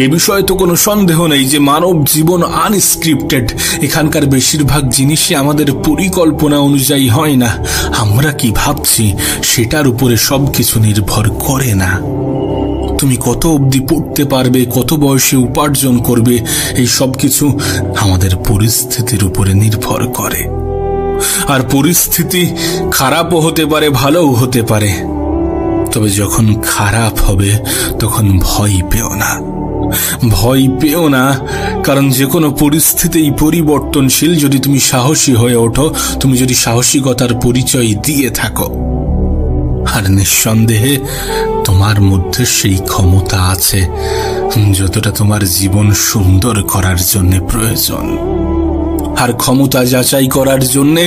এ বিষয়ে তো কোনো সন্দেহ নেই যে মানব জীবন আনস্ক্রিপ্টেড। এখানকার বেশিরভাগ জিনিসই আমাদের পরিকল্পনা অনুযায়ী হয় না। আমরা কি ভাবছি সেটার উপরে সবকিছু নির্ভর করে না। তুমি কত অবধি পড়তে পারবে, কত বয়সে উপার্জন করবে, এই সব কিছু আমাদের পরিস্থিতির উপরে নির্ভর করে। আর পরিস্থিতি খারাপও হতে পারে, ভালোও হতে পারে। তবে যখন খারাপ হবে তখন ভয় পেও না। ভয় পেও না, কারণ যে কোনো পরিস্থিতিই পরিবর্তনশীল। যদি তুমি সাহসী হয়ে ওঠো, তুমি যদি সাহসিকতার পরিচয় দিয়ে থাকো, আর নিঃসন্দেহে তোমার মধ্যে সেই ক্ষমতা আছে যতটা তোমার জীবন সুন্দর করার জন্য প্রয়োজন। আর ক্ষমতা যাচাই করার জন্যে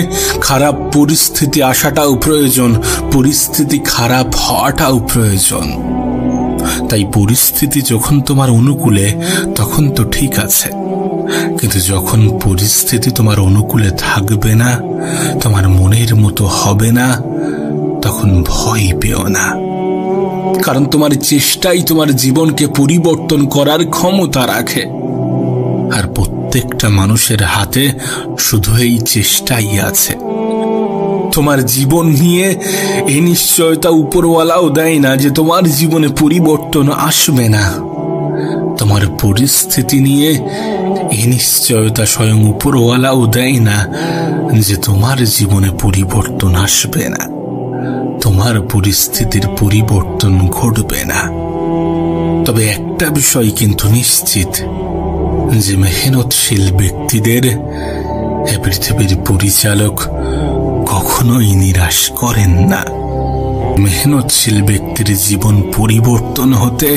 খারাপ পরিস্থিতি আসাটাও প্রয়োজন, পরিস্থিতি খারাপ হওয়াটাও প্রয়োজন। তাই পরিস্থিতি যখন তোমার অনুকূলে তখন তো ঠিক আছে, কিন্তু যখন পরিস্থিতি তোমার অনুকূলে থাকবে না, তোমার মনের মতো হবে না, তখন ভয় পেও না। কারণ তোমার চেষ্টাই তোমার জীবনকে পরিবর্তন করার ক্ষমতা রাখে। আর প্রত্যেকটা মানুষের হাতে শুধু এই চেষ্টাই আছে। তোমার জীবন নিয়ে এই নিশ্চয়তা উপরওয়ালাও দেয় না যে তোমার জীবনে পরিবর্তন আসবে না। তোমার পরিস্থিতি নিয়ে এই নিশ্চয়তা স্বয়ং উপরওয়ালাও দেয় না যে তোমার জীবনে পরিবর্তন আসবে না, তোমার পরিস্থিতির পরিবর্তন ঘটবে না। তবে একটা বিষয় কিন্তু নিশ্চিত, যে মেহনতশীল ব্যক্তিদের এ পৃথিবীর পরিচালক কখনোই নিরাশ করেন না। মেহনতশীল ব্যক্তির জীবন পরিবর্তন হতে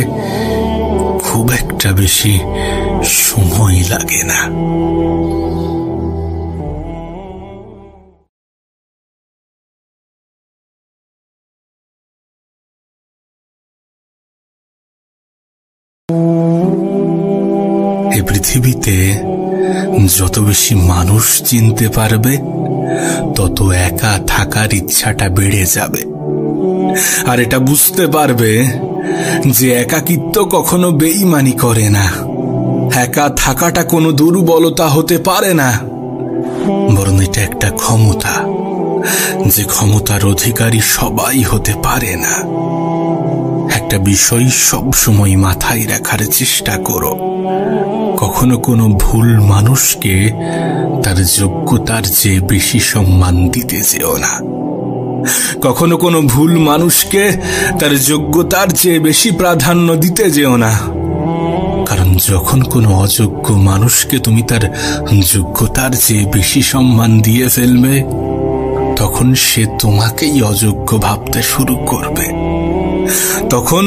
খুব একটা বেশি সময় লাগে না। এ পৃথিবীতে যত বেশি মানুষ চিনতে পারবে, তত একা থাকার ইচ্ছাটা বেড়ে যাবে। আর এটা বুঝতে পারবে যে একাকিত্ব কখনো বেঈমানি করে না, একা থাকাটা কোনো দুর্বলতা হতে পারে না, বরং এটা একটা ক্ষমতা, যে ক্ষমতার অধিকারী সবাই হতে পারে না। একটা বিষয় সবসময় মাথায় রাখার চেষ্টা করো, কখনো কোনো ভুল মানুষকে তার যোগ্যতার চেয়ে বেশি সম্মান দিতে যেও না। কখনো কোনো ভুল মানুষকে তার যোগ্যতার চেয়ে বেশি প্রাধান্য দিতে যেও না। কারণ যখন কোনো অযোগ্য মানুষকে তুমি তার যোগ্যতার চেয়ে বেশি সম্মান দিয়ে ফেলবে, তখন সে তোমাকেই অযোগ্য ভাবতে শুরু করবে, তখন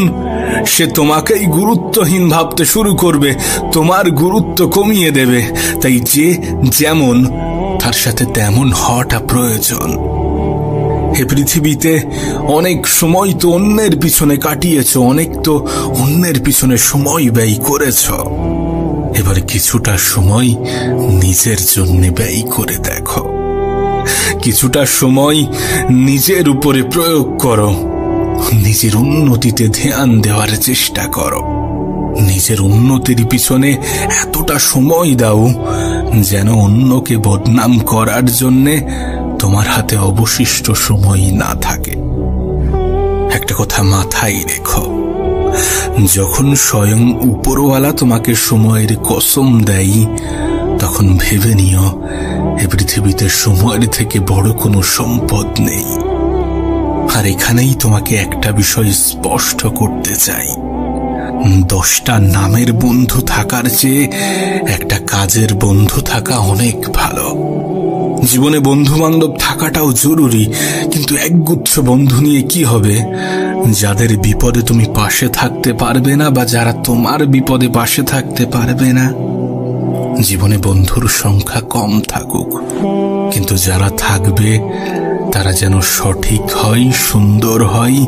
সে তোমাকেই গুরুত্বহীন ভাবতে শুরু করবে, তোমার গুরুত্ব কমিয়ে দেবে। তাই যে যেমন তার সাথে তেমন হওয়াটা প্রয়োজন। এ পৃথিবীতে অনেক সময় তো অন্যের পিছনে কাটিয়েছ, অনেক তো অন্যের পিছনে সময় ব্যয় করেছ। এবার কিছুটা সময় নিজের জন্য ব্যয় করে দেখো, কিছুটা সময় নিজের উপরে প্রয়োগ করো, নিজের উন্নতিতে ধ্যান দেওয়ার চেষ্টা করো। নিজের উন্নতির পিছনে এতটা সময় দাও যেন অন্যকে বদনাম করার জন্যে তোমার হাতে অবশিষ্ট সময় না থাকে। একটা কথা মাথায় রেখো, যখন স্বয়ং উপরওয়ালা তোমাকে সময়ের কসম দেয়, তখন ভেবে নিও এ পৃথিবীতে সময়ের থেকে বড় কোনো সম্পদ নেই। আর এখানেই তোমাকে একটা বিষয় স্পষ্ট করতে চাই, 10টা নামের বন্ধু থাকার চেয়ে একটা কাজের বন্ধু থাকা অনেক ভালো। জীবনে বন্ধু বান্ধব থাকাটাও জরুরি, কিন্তু একগুচ্ছ বন্ধু নিয়ে কি হবে যাদের বিপদে তুমি পাশে থাকতে পারবে না, বা যারা তোমার বিপদে পাশে থাকতে পারবে না। জীবনে বন্ধুর সংখ্যা কম থাকুক, কিন্তু যারা থাকবে তারা যেন সঠিক হয়, সুন্দর হয়,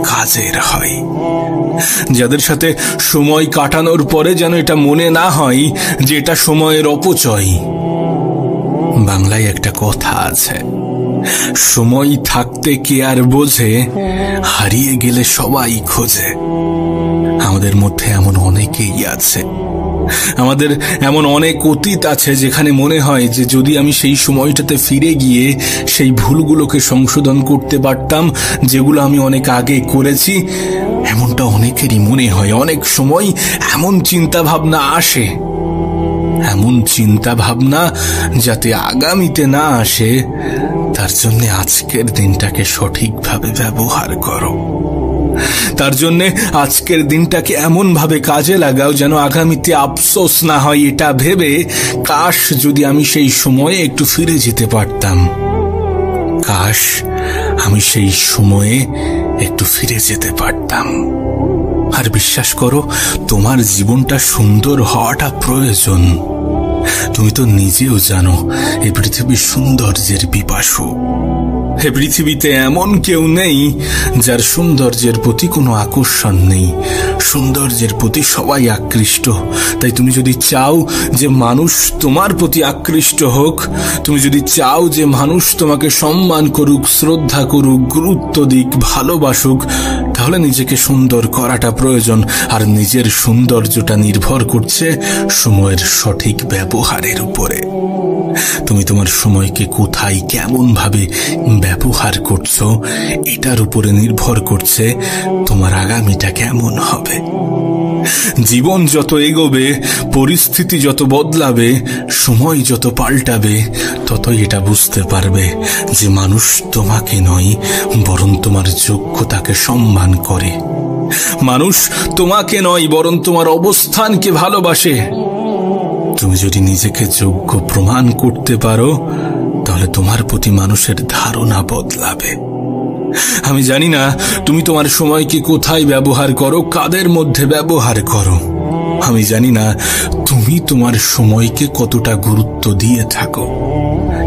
কাজের হয়। যাদের সাথে সময় কাটানোর পরে যেন এটা মনে না হয় যে এটা সময়ের অপচয়। বাংলায় একটা কথা আছে, সময় থাকতে কে আর বোঝে, হারিয়ে গেলে সবাই খোঁজে। আমাদের মধ্যে এমন অনেকেই আছে, আমাদের এমন অনেক অতীত আছে যেখানে মনে হয় যে যদি আমি সেই সময়টাতে ফিরে গিয়ে সেই ভুলগুলোকে সংশোধন করতে পারতাম যেগুলো আমি অনেক আগে করেছি। এমনটা অনেকেরই মনে হয়। অনেক সময় এমন চিন্তা ভাবনা আসে, এমন চিন্তা ভাবনা যাতে আগামীতে না আসে, তার জন্য আজকের দিনটাকে সঠিকভাবে ব্যবহার করো। তার জন্য আজকের দিনটাকে এমন ভাবে কাজে লাগাও যেন আগামীতে আফসোস না হয় এটা ভেবে, কাশ যদি আমি সেই সময়ে একটু ফিরে যেতে পারতাম, কাশ আমি সেই সময়ে একটু ফিরে যেতে পারতাম। আর বিশ্বাস করো, তোমার জীবনটা সুন্দর হওয়াটা প্রয়োজন। তুমি তো নিজেও জানো এই পৃথিবীর সৌন্দর্যের পিপাসু। এ পৃথিবীতে এমন কেউ নেই যার সৌন্দর্যের প্রতি কোনো আকর্ষণ নেই। সৌন্দর্যের প্রতি সবাই আকৃষ্ট। তাই তুমি যদি চাও যে মানুষ তোমার প্রতি আকৃষ্ট হোক, তুমি যদি চাও যে মানুষ তোমাকে সম্মান করুক, শ্রদ্ধা করুক, গুরুত্ব দিক, ভালোবাসুক, তাহলে নিজেকে সুন্দর করাটা প্রয়োজন। আর নিজের সৌন্দর্যটা নির্ভর করছে সময়ের সঠিক ব্যবহারের উপরে। তুমি তোমার সময়কে কোথায় কেমন ভাবে ব্যবহার করছো, এটার উপরে নির্ভর করছে তোমার আগামীটা কেমন হবে। জীবন যত এগোবে, পরিস্থিতি যত বদলাবে, সময় যত পাল্টাবে, ততই এটা বুঝতে পারবে যে মানুষ তোমাকে নয়, বরং তোমার যোগ্যতাকে সম্মান করে। মানুষ তোমাকে নয়, বরং তোমার অবস্থানকে ভালোবাসে। তুমি যদি নিজেকে যোগ্য প্রমাণ করতে পারো, তাহলে তোমার প্রতি মানুষের ধারণা বদলাবে। আমি জানি না তুমি তোমার সময়কে কোথায় ব্যবহার করো, কাদের মধ্যে ব্যবহার করো। আমি জানি না তুমি তোমার সময়কে কতটা গুরুত্ব দিয়ে থাকো,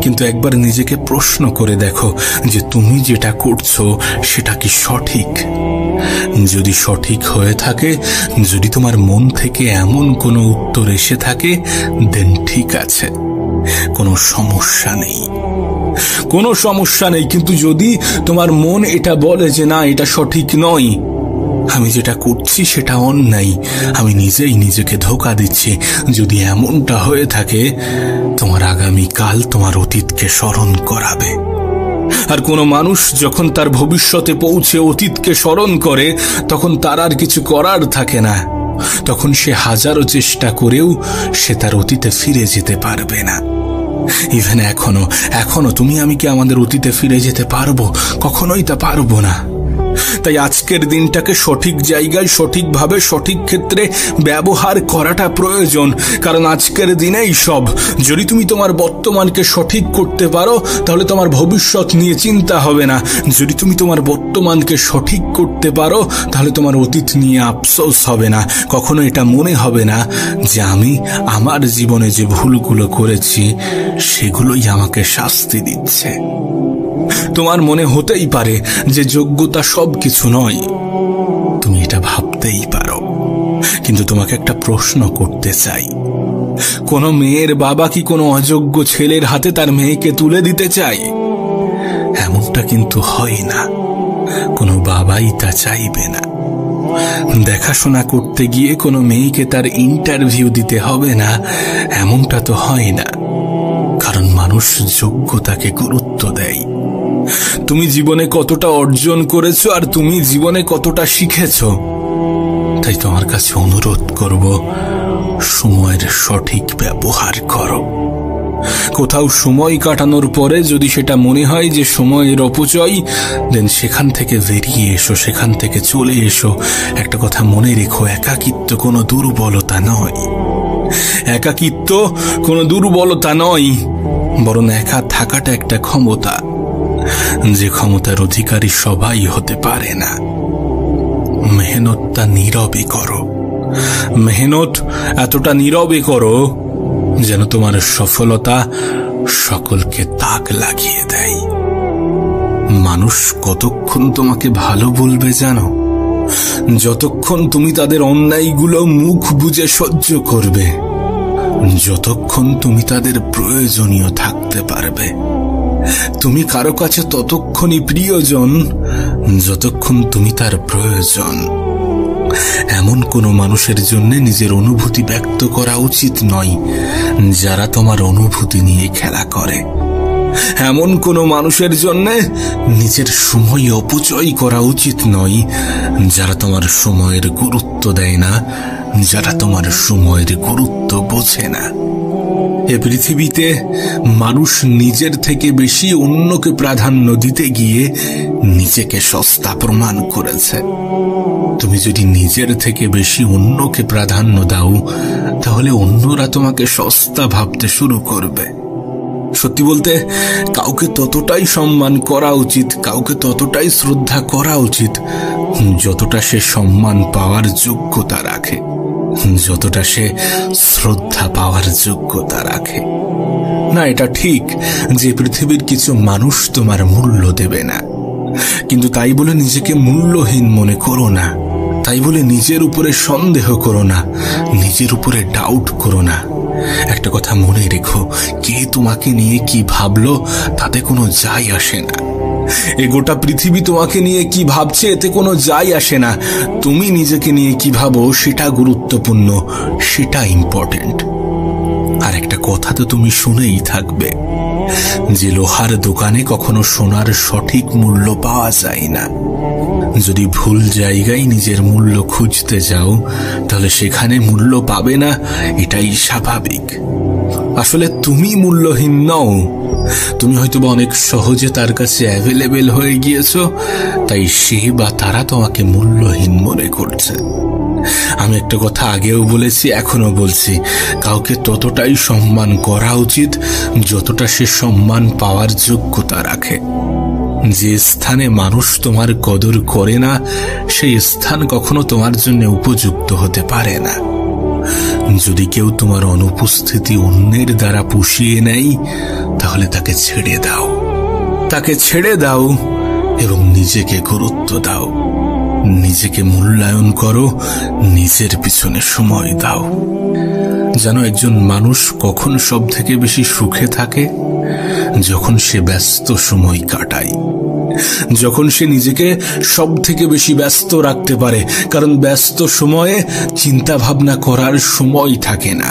কিন্তু একবার নিজেকে প্রশ্ন করে দেখো যে তুমি যেটা করছো সেটা কি সঠিক। যদি সঠিক হয়ে থাকে, যদি তোমার মন থেকে এমন কোনো উত্তর এসে থাকে, দেন ঠিক আছে, কোনো সমস্যা নেই, কোনো সমস্যা নেই। কিন্তু যদি তোমার মন এটা বলে যে না, এটা সঠিক নয়, আমি যেটা করছি সেটা অন্যায়, আমি নিজেই নিজেকে ধোঁকা দিচ্ছি, যদি এমনটা হয়ে থাকে, তোমার আগামীকাল তোমার অতীতকে স্মরণ করাবে। আর কোনো মানুষ যখন তার ভবিষ্যতে পৌঁছে অতীতকে স্মরণ করে, তখন তার আর কিছু করার থাকে না। তখন সে হাজারো চেষ্টা করেও সে তার অতীতে ফিরে যেতে পারবে না। ইভেন এখনো তুমি আমি কি আমাদের অতীতে ফিরে যেতে পারবো? কখনোই তা পারবো না। তাই আজকের দিনটাকে সঠিক জায়গায়, সঠিকভাবে, সঠিক ক্ষেত্রে ব্যবহার করাটা প্রয়োজন। কারণ আজকের দিনেই সব। যদি তুমি তোমার বর্তমানকে সঠিক করতে পারো, তাহলে তোমার ভবিষ্যৎ নিয়ে চিন্তা হবে না। যদি তুমি তোমার বর্তমানকে সঠিক করতে পারো, তাহলে তোমার অতীত নিয়ে আফসোস হবে না। কখনো এটা মনে হবে না যে আমি আমার জীবনে যে ভুলগুলো করেছি সেগুলোই আমাকে শাস্তি দিচ্ছে। তোমার মনে হতেই পারে যে যোগ্যতা সবকিছু নয়, তুমি এটা ভাবতেই পারো। কিন্তু তোমাকে একটা প্রশ্ন করতে চাই, কোনো মেয়ের বাবা কি কোনো অযোগ্য ছেলের হাতে তার মেয়েকে তুলে দিতে চায়? এমনটা কিন্তু হয় না, কোনো বাবাই তা চাইবে না। দেখাশোনা করতে গিয়ে কোনো মেয়েকে তার ইন্টারভিউ দিতে হবে না, এমনটা তো হয় না। কারণ মানুষ যোগ্যতাকে গুরুত্ব দেয়। তুমি জীবনে কতটা অর্জন করেছো আর তুমি জীবনে কতটা শিখেছো। তাই তোমার কাছে অনুরোধ করব, সময়ের সঠিক ব্যবহার করো। কোথাও সময় কাটানোর পরে যদি সেটা মনে হয় যে সময়ের অপচয়, দেন সেখান থেকে বেরিয়ে এসো, সেখান থেকে চলে এসো। একটা কথা মনে রেখো, একাকিত্ব কোনো দুর্বলতা নয়। একাকিত্ব কোনো দুর্বলতা নয়, বরং একা থাকাটা একটা ক্ষমতা, যে ক্ষমতার অধিকারী সবাই হতে পারে না। মেহনতটা নীরবে করো, মেহনত এতটা নীরবে করো যেন তোমার সফলতা সকলকে তাক লাগিয়ে দেয়। মানুষ কতক্ষণ তোমাকে ভালো বলবে জানো? যতক্ষণ তুমি তাদের অন্যায়গুলো মুখ বুজে সহ্য করবে, যতক্ষণ তুমি তাদের প্রয়োজনীয় থাকতে পারবে। তুমি কারো কাছে ততক্ষণই প্রিয়জন যতক্ষণ তুমি তার প্রয়োজন। এমন কোনো মানুষের জন্য নিজের অনুভূতি ব্যক্ত করা উচিত নয় যারা তোমার অনুভূতি নিয়ে খেলা করে। এমন কোনো মানুষের জন্য নিজের সময় অপচয় করা উচিত নয় যারা তোমার সময়ের গুরুত্ব দেয় না, যারা তোমার সময়ের গুরুত্ব বোঝে না। এ পৃথিবীতে মানুষ নিজের থেকে বেশি অন্যকে প্রাধান্য দিতে গিয়ে নিজেকে সস্তা প্রমাণ করেছে। তুমি যদি নিজের থেকে বেশি অন্যকে প্রাধান্য দাও, তাহলে অন্যরা তোমাকে সস্তা ভাবতে শুরু করবে। সত্যি বলতে, কাউকে ততটাই সম্মান করা উচিত, কাউকে ততটাই শ্রদ্ধা করা উচিত যতটা সে সম্মান পাওয়ার যোগ্যতা রাখে। যতটা সে শ্রদ্ধা পাওয়ার যোগ্যতা রাখে। না, এটা ঠিক যে পৃথিবীর কিছু মানুষ তোমার মূল্য দেবে না, কিন্তু তাই বলে নিজেকে মূল্যহীন মনে করো না। তাই বলে নিজের উপরে সন্দেহ করো না, নিজের উপরে ডাউট করো না। একটা কথা মনে রেখো, কে তোমাকে নিয়ে কি ভাবলো তাতে কোনো যায় আসে না। এ গোটা পৃথিবী তোমাকে নিয়ে কি ভাবছে এতে কোনো যায় আসে না। তুমি নিজেকে নিয়ে কি ভাবো সেটা গুরুত্বপূর্ণ, সেটা ইম্পর্টেন্ট। আর একটা কথা তো তুমি শুনেই থাকবে যে লোহার দোকানে কখনো সোনার সঠিক মূল্য পাওয়া যায় না। যদি ভুল জায়গায় নিজের মূল্য খুঁজতে যাও তাহলে সেখানে মূল্য পাবে না, এটাই স্বাভাবিক। আসলে তুমি মূল্যহীন নও, তুমি হয়তো অনেক সহজে তার কাছে অ্যাভেলেবেল হয়ে গিয়েছো, তাই সে বা তারা তোমাকে মূল্যহীন মনে করছে। আমি একটা কথা আগেও বলেছি, এখনো বলছি, কাউকে ততটাই সম্মান করা উচিত যতটা সে সম্মান পাওয়ার যোগ্যতা রাখে। যে স্থানে মানুষ তোমার কদর করে না সেই স্থান কখনো তোমার জন্য উপযুক্ত হতে পারে না। যদি কেউ তোমার অনুপস্থিতি অন্যের দ্বারা পুষিয়ে নেয় তাহলে তাকে ছেড়ে দাও, তাকে ছেড়ে দাও এবং নিজেকে গুরুত্ব দাও। নিজেকে মূল্যায়ন করো, নিজের পিছনে সময় দাও। জানো, একজন মানুষ কখন সব থেকে বেশি সুখে থাকে? যখন সে ব্যস্ত সময় কাটায়, যখন সে নিজেকে সব থেকে বেশি ব্যস্ত রাখতে পারে। কারণ ব্যস্ত সময়ে চিন্তা ভাবনা করার সময় থাকে না,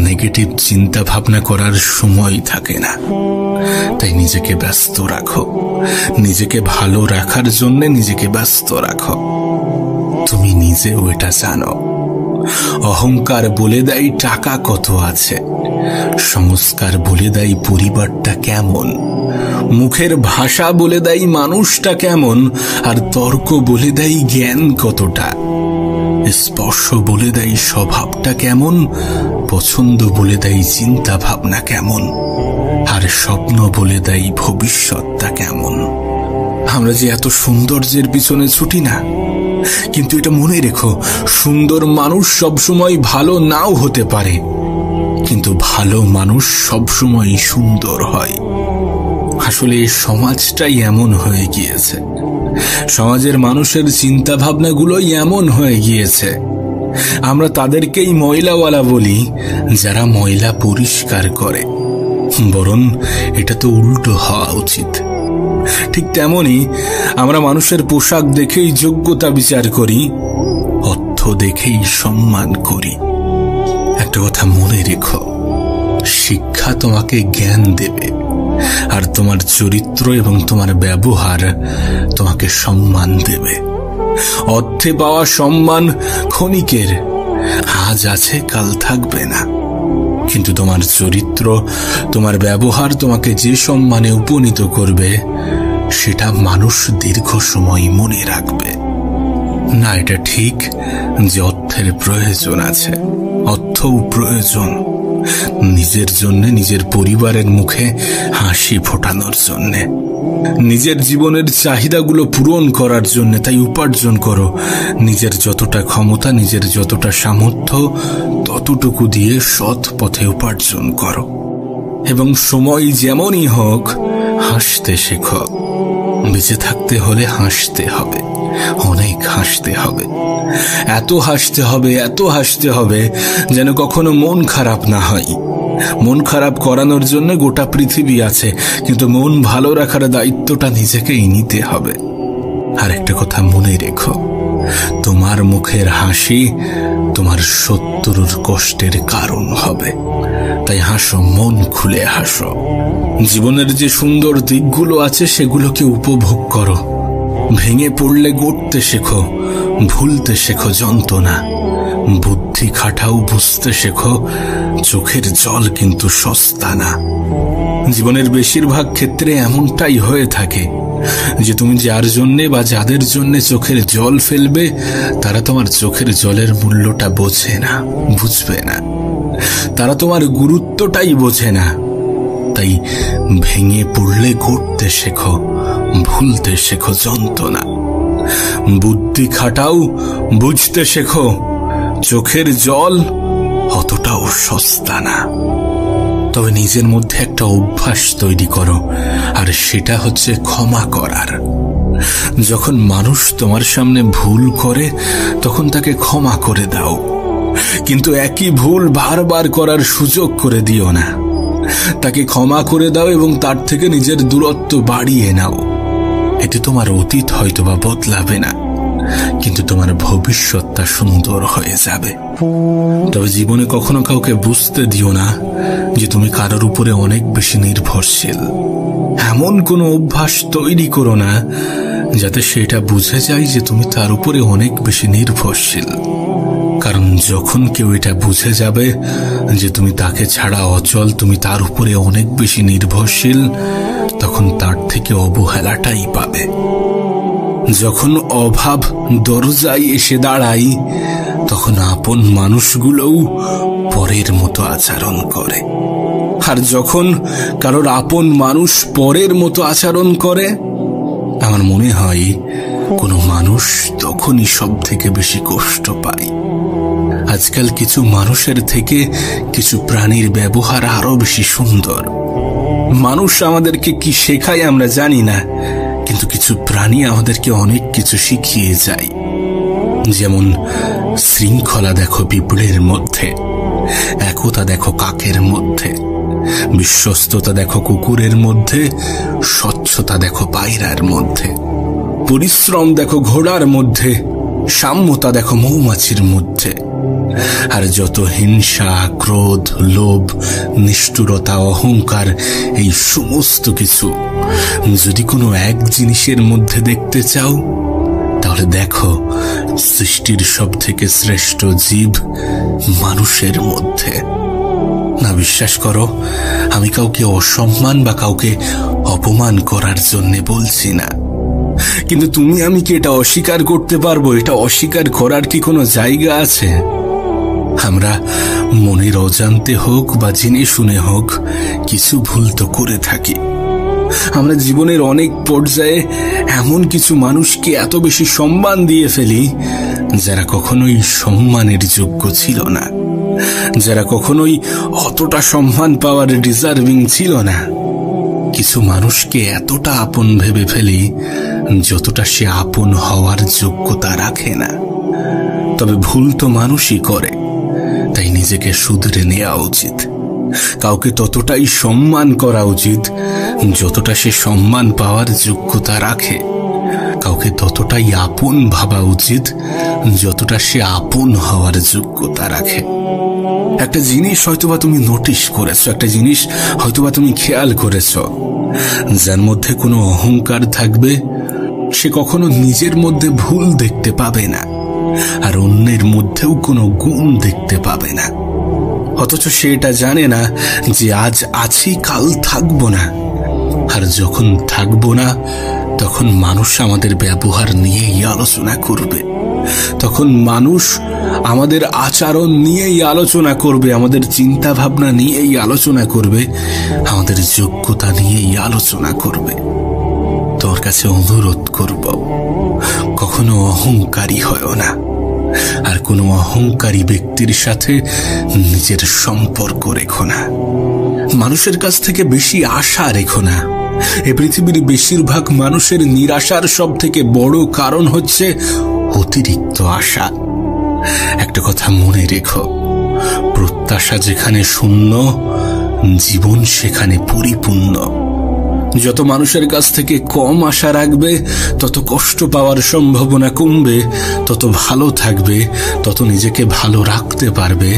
নেগেটিভ চিন্তা ভাবনা করার সময় থাকে না। তাই নিজেকে ব্যস্ত রাখো, নিজেকে ভালো রাখার জন্য নিজেকে ব্যস্ত রাখো। তুমি নিজেও এটা জানো। অহংকার বলে দেয় টাকা কত আছে, সংস্কার বলে দেয় পরিবারটা কেমন, মুখের ভাষা বলে দেয় মানুষটা কেমন, আর তর্ক বলে দেয় জ্ঞান কতটা। স্পর্শ বলে দেয় স্বভাবটা কেমন, পছন্দ বলে দেয় চিন্তা ভাবনা কেমন, আর স্বপ্ন বলে দেয় ভবিষ্যৎটা কেমন। আমরা যে এত সৌন্দর্যের পিছনে ছুটি না, কিন্তু এটা মনে রেখো, সুন্দর মানুষ সবসময় ভালো নাও হতে পারে, কিন্তু ভালো মানুষ সবসময় সুন্দর হয়। আসলে এই সমাজটাই এমন হয়ে গিয়েছে, সমাজের মানুষের চিন্তা ভাবনাগুলোই এমন হয়ে গিয়েছে। আমরা তাদেরকেই ময়লাওয়ালা বলি যারা ময়লা পরিষ্কার করে, বরং এটা তো উল্টো হওয়া উচিত। ঠিক তেমনি আমরা মানুষের পোশাক দেখেই যোগ্যতা বিচার করি, অর্থ দেখেই সম্মান করি। একটা কথা মনে রেখো, শিক্ষা তোমাকে জ্ঞান দেবে, আর তোমার চরিত্র এবং তোমার ব্যবহার তোমাকে সম্মান দেবে। অর্থে পাওয়া সম্মান ক্ষণিকের, আজ আছে কাল থাকবে না, কিন্তু তোমার চরিত্র, তোমার ব্যবহার তোমাকে যে সম্মানে উপনীত করবে সেটা মানুষ দীর্ঘ সময় মনে রাখবে। না, এটা ঠিক যে অর্থের প্রয়োজন আছে, অর্থও প্রয়োজন নিজের জন্য, নিজের পরিবারের মুখে হাসি ফোটানোর জন্য, নিজের জীবনের চাহিদাগুলো পূরণ করার জন্য। তাই উপার্জন করো, নিজের যতটা ক্ষমতা, নিজের যতটা সামর্থ্য, ততটুকু দিয়ে সৎ পথে উপার্জন করো। এবং সময় যেমনই হোক হাসতে শেখো। বেঁচে থাকতে হলে হাসতে হবে, অনেক হাসতে হবে, এত হাসতে হবে, এত হাসতে হবে যেন কখনো মন খারাপ না হয়। মন খারাপ করানোর জন্য গোটা পৃথিবী আছে, কিন্তু মন ভালো রাখার দায়িত্বটা নিজেকেই নিতে হবে। আর একটা কথা মনে রেখো, তোমার মুখের হাসি তোমার শত্রুর কষ্টের কারণ হবে। তাই হাসো, মন খুলে হাসো। জীবনের যে সুন্দর দিকগুলো আছে সেগুলোকে উপভোগ করো। ভেঙে পড়লে গড়তে শেখো, ভুলতে শেখো যন্ত্রণা, বুদ্ধি খাটাও, বুঝতে শেখো চোখের জল কিন্তু সস্তা না। জীবনের বেশিরভাগ ক্ষেত্রে এমনটাই হয়ে থাকে যে তুমি যার জন্যে বা যাদের জন্যে চোখের জল ফেলবে তারা তোমার চোখের জলের মূল্যটা বোঝে না, বুঝবে না, তারা তোমার গুরুত্বটাই বোঝে না। তাই ভেঙে পড়লে গড়তে শেখো, ভুলতে শেখো যন্ত্রণা, বুদ্ধি খাটাও, বুঝতে শেখো চোখের জল অতটাও সস্তা না। তবে নিজের মধ্যে একটা অভ্যাস তৈরি করো, আর সেটা হচ্ছে ক্ষমা করার। যখন মানুষ তোমার সামনে ভুল করে তখন তাকে ক্ষমা করে দাও, কিন্তু একই ভুল বারবার করার সুযোগ করে দিও না। তাকে ক্ষমা করে দাও এবং তার থেকে নিজের দূরত্ব বাড়িয়ে নাও। এতে তোমার অতীত হয়তোবা বদলাবে না, কিন্তু তোমার ভবিষ্যৎটা সুন্দর হয়ে যাবে। তবে জীবনে কখনো কাউকে বুঝতে দিও না যে তুমি কারোর উপরে অনেক বেশি নির্ভরশীল। এমন কোনো অভ্যাস তৈরি করো না যাতে সেটা বুঝে যায় যে তুমি তার উপরে অনেক বেশি নির্ভরশীল। কারণ যখন কেউ এটা বুঝে যাবে যে তুমি তাকে ছাড়া অচল, তুমি তার উপরে অনেক বেশি নির্ভরশীল, তখন তার থেকে অবহেলাটাই পাবে। যখন অভাব দরজায় এসে দাঁড়ায় তখন আপন মানুষগুলোও পরের মতো আচরণ করে। আর যখন কারোর আপন মানুষ পরের মতো আচরণ করে, আমার মনে হয় কোনো মানুষ তখনই সব থেকে বেশি কষ্ট পায়। আজকাল কিছু মানুষের থেকে কিছু প্রাণীর ব্যবহার আরো বেশি সুন্দর। মানুষ আমাদেরকে কি শেখায় আমরা জানি না, কিন্তু কিছু প্রাণী আমাদেরকে অনেক কিছু শিখিয়ে যায়। যেমন শৃঙ্খলা দেখো পিঁপড়ের মধ্যে, একতা দেখো কাকের মধ্যে, বিশ্বস্ততা দেখো কুকুরের মধ্যে, স্বচ্ছতা দেখো পায়রার মধ্যে, পরিশ্রম দেখো ঘোড়ার মধ্যে, সাম্যতা দেখো মৌমাছির মধ্যে। আর যত হিংসা, ক্রোধ, লোভ, নিষ্ঠুরতা, অহংকার, এই সমস্ত কিছু যদি কোনো এক জিনিসের মধ্যে দেখতে চাও, তাহলে দেখো সৃষ্টির সব থেকে শ্রেষ্ঠ জীব মানুষের মধ্যে। না বিশ্বাস করো, আমি কাউকে অসম্মান বা কাউকে অপমান করার জন্য বলছি না, কিন্তু তুমি আমি কি এটা অস্বীকার করতে পারবো? এটা অস্বীকার করার কি কোনো জায়গা আছে? আমরা মনের অজান্তে হোক বা জেনে শুনে হোক কিছু ভুল তো করে থাকি। আমরা জীবনের অনেক পর্যায়ে এমন কিছু মানুষকে এত বেশি সম্মান দিয়ে ফেলি যারা কখনোই সম্মানের যোগ্য ছিল না, যারা কখনোই অতটা সম্মান পাওয়ার ডিজার্ভিং ছিল না। কিছু মানুষকে এতটা আপন ভেবে ফেলি যতটা সে আপন হওয়ার যোগ্যতা রাখে না। তবে ভুল তো মানুষই করে, তাই নিজেকে শুধরে নেওয়া উচিত। কাউকে ততটাই সম্মান করা উচিত যতটা সে সম্মান পাওয়ার যোগ্যতা রাখে। কাউকে ততটাই আপন ভাবা উচিত যতটা সে আপন হওয়ার যোগ্যতা রাখে। একটা জিনিস হয়তোবা তুমি নোটিশ করেছো, একটা জিনিস হয়তোবা তুমি খেয়াল করেছো, যার মধ্যে কোনো অহংকার থাকবে সে কখনো নিজের মধ্যে ভুল দেখতে পাবে না, আর অন্যের মধ্যেও কোনো গুণ দেখতে পাবে না। অথচ সে এটা জানে না যে আজ আছি, কাল থাকবো না। আর যখন থাকবো না তখন মানুষ আমাদের ব্যবহার নিয়েই আলোচনা করবে, তখন মানুষ আমাদের আচরণ নিয়েই আলোচনা করবে, আমাদের চিন্তা ভাবনা নিয়েই আলোচনা করবে, আমাদের যোগ্যতা নিয়েই আলোচনা করবে। তোর কাছে অনুরোধ করব, কখনো অহংকারী হয়ো না, আর কোনো অহংকারী ব্যক্তির সাথে নিজের সম্পর্ক রেখো না। মানুষের কাছ থেকে বেশি আশা রেখো না। এই পৃথিবীর বেশিরভাগ মানুষের নিরাশার সব থেকে বড় কারণ হচ্ছে অতিরিক্ত আশা। একটা কথা মনে রেখো, প্রত্যাশা যেখানে শূন্য, জীবন সেখানে পরিপূর্ণ। যত মানুষের কাছ থেকে কম আশা রাখবে তত কষ্ট পাওয়ার সম্ভাবনা কমবে, তত ভালো থাকবে, তত নিজেকে ভালো রাখতে পারবে,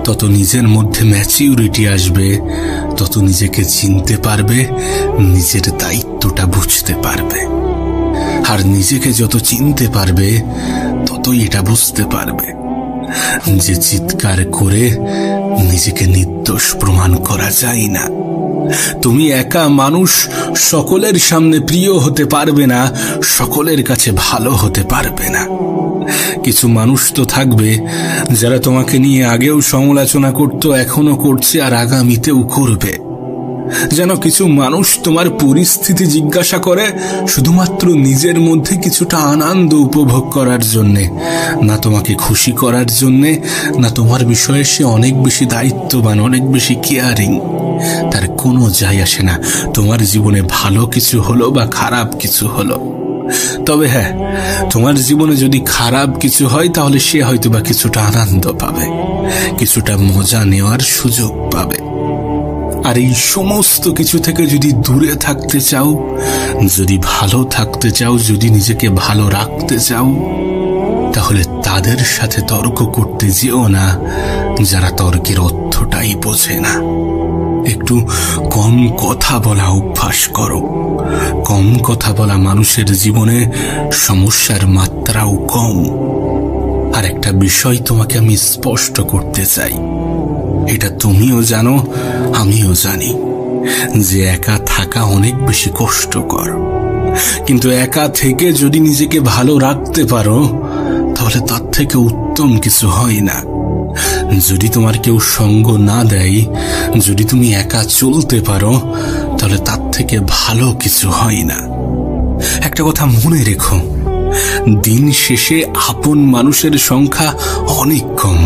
তত নিজের মধ্যে ম্যাচিউরিটি আসবে, তত নিজেকে চিনতে পারবে, নিজের দায়িত্বটা বুঝতে পারবে। আর নিজেকে যত চিনতে পারবে ততই এটা বুঝতে পারবে যে চিৎকার করে নিজেকে নির্দোষ প্রমাণ করা যায় না। তুমি একা মানুষ সকলের সামনে প্রিয় হতে পারবে না, সকলের কাছে ভালো হতে পারবে না। কিছু মানুষ তো থাকবে যারা তোমাকে নিয়ে আগেও সমালোচনা করত, এখনো করছে, আর আগামীতেও করবে। যেন কিছু মানুষ তোমার পরিস্থিতি জিজ্ঞাসা করে শুধুমাত্র নিজের মধ্যে কিছুটা আনন্দ উপভোগ করার জন্যে, না তোমাকে খুশি করার জন্যে, না তোমার বিষয়ে সে অনেক বেশি দায়িত্ববান, অনেক বেশি কেয়ারিং। তার কোনো যায় আসে না তোমার জীবনে ভালো কিছু হলো বা খারাপ কিছু হলো। তবে হ্যাঁ, তোমার জীবনে যদি খারাপ কিছু হয় তাহলে সে হয়তো বা কিছুটা আনন্দ পাবে, কিছুটা মজা নেওয়ার সুযোগ পাবে। আর এই সমস্ত কিছু থেকে যদি দূরে থাকতে চাও, যদি ভালো থাকতে চাও, যদি নিজেকে ভালো রাখতে চাও, তাহলে তাদের সাথে তর্ক করতে যেও না যারা তর্কের অর্থটাই বোঝে না। একটু কম কথা বলা অভ্যাস করো। কম কথা বলা মানুষের জীবনে সমস্যার মাত্রাও কম। আর একটা বিষয় তোমাকে আমি স্পষ্ট করতে চাই, এটা তুমিও জানো, আমিও জানি, যে একা থাকা অনেক বেশি কষ্টকর। কিন্তু একা থেকে যদি নিজেকে ভালো রাখতে পারো তাহলে তার থেকে উত্তম কিছু হয় না। যদি তোমার কেউ সঙ্গ না দেয়, যদি তুমি একা চলতে পারো, তাহলে তার থেকে ভালো কিছু হয় না। একটা কথা মনে রেখো, দিন শেষে আপন মানুষের সংখ্যা অনেক কম।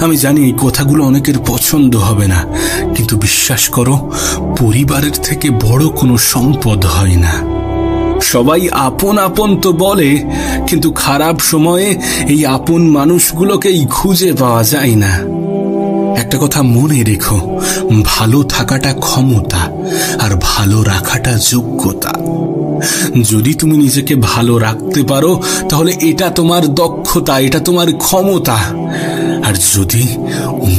আমি জানি এই কথাগুলো অনেকের পছন্দ হবে না, কিন্তু বিশ্বাস করো, পরিবারের থেকে বড় কোনো সম্পদ হয় না। সবাই আপন আপন তো বলে, কিন্তু খারাপ সময়ে এই আপন মানুষগুলোকেই খুঁজে পাওয়া যায় না। একটা কথা মনে রেখো, ভালো থাকাটা ক্ষমতা আর ভালো রাখাটা যোগ্যতা। যদি তুমি নিজেকে ভালো রাখতে পারো তাহলে এটা তোমার দক্ষতা, এটা তোমার ক্ষমতা। আর যদি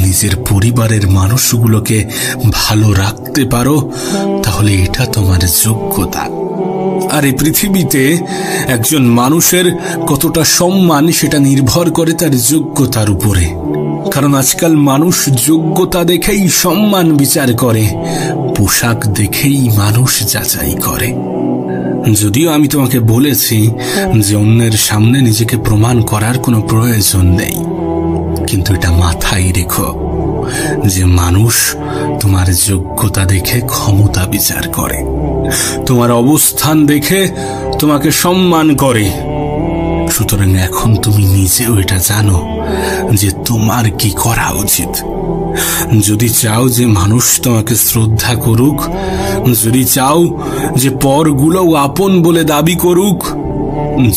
নিজের পরিবারের মানুষগুলোকে ভালো রাখতে পারো তাহলে এটা তোমার যোগ্যতা। আর এই পৃথিবীতে একজন মানুষের কতটা সম্মান সেটা নির্ভর করে তার যোগ্যতার উপরে। কারণ আজকাল মানুষ যোগ্যতা দেখেই সম্মান বিচার করে, পোশাক দেখেই মানুষ যাচাই করে। যদিও আমি তোমাকে বলেছি যে অন্যের সামনে নিজেকে প্রমাণ করার কোনো প্রয়োজন নেই, কিন্তু এটা মাথায় রেখো যে মানুষ তোমার যোগ্যতা দেখে ক্ষমতা বিচার করে, তোমার অবস্থান দেখে তোমাকে সম্মান করে। সুতরাং এখন তুমি নিজেও এটা জানো যে তোমার কি করা উচিত। যদি চাও যে মানুষ তোমাকে শ্রদ্ধা করুক, যদি চাও যে পরগুলোও আপন বলে দাবি করুক,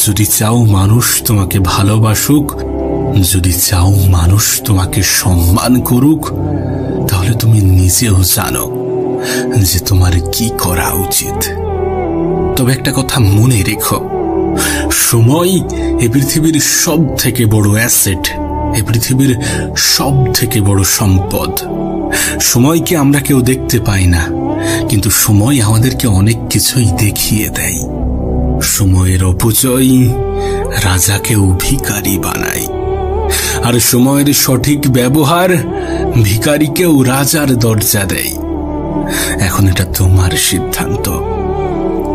যদি চাও মানুষ তোমাকে ভালোবাসুক, যদি চাও মানুষ তোমাকে সম্মান করুক, তাহলে তুমি নিজেও জানো যে তোমার কি করা উচিত। তবে একটা কথা মনে রেখো, সময় এ পৃথিবীর সব থেকে বড় অ্যাসেট, এ পৃথিবীর সব থেকে বড় সম্পদ। সময়কে আমরা কেউ দেখতে পাই না, কিন্তু সময় আমাদেরকে অনেক কিছুই দেখিয়ে দেয়। সময়ের অপচয় রাজাকেও ভিখারি বানায়, আর সময়ের সঠিক ব্যবহার ভিখারিকেও রাজার দরজা দেয়। এখন এটা তোমার সিদ্ধান্ত।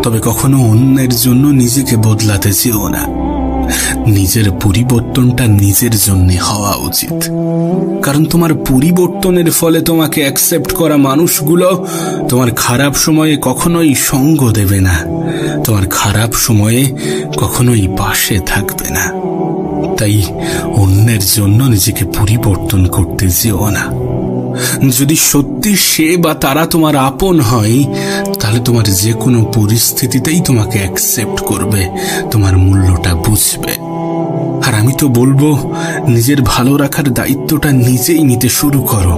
তবে কখনো অন্যের জন্য নিজেকে বদলাতে চেও না। নিজের পরিবর্তনটা নিজের জন্য হওয়া উচিত, কারণ তোমার পরিবর্তনের ফলে তোমাকে অ্যাকসেপ্ট করা মানুষগুলো তোমার খারাপ সময়ে কখনোই সঙ্গ দেবে না, তোমার খারাপ সময়ে কখনোই পাশে থাকবে না। তাই অন্যের জন্য নিজেকে পরিবর্তন করতে যেও না। যদি সত্যি সে বা তারা তোমার আপন হয়, তাহলে তোমার যে কোনো পরিস্থিতিতেই তোমাকে অ্যাকসেপ্ট করবে, তোমার মূল্যটা বুঝবে। আর আমি তো বলবো, নিজের ভালো রাখার দায়িত্বটা নিজেই নিতে শুরু করো।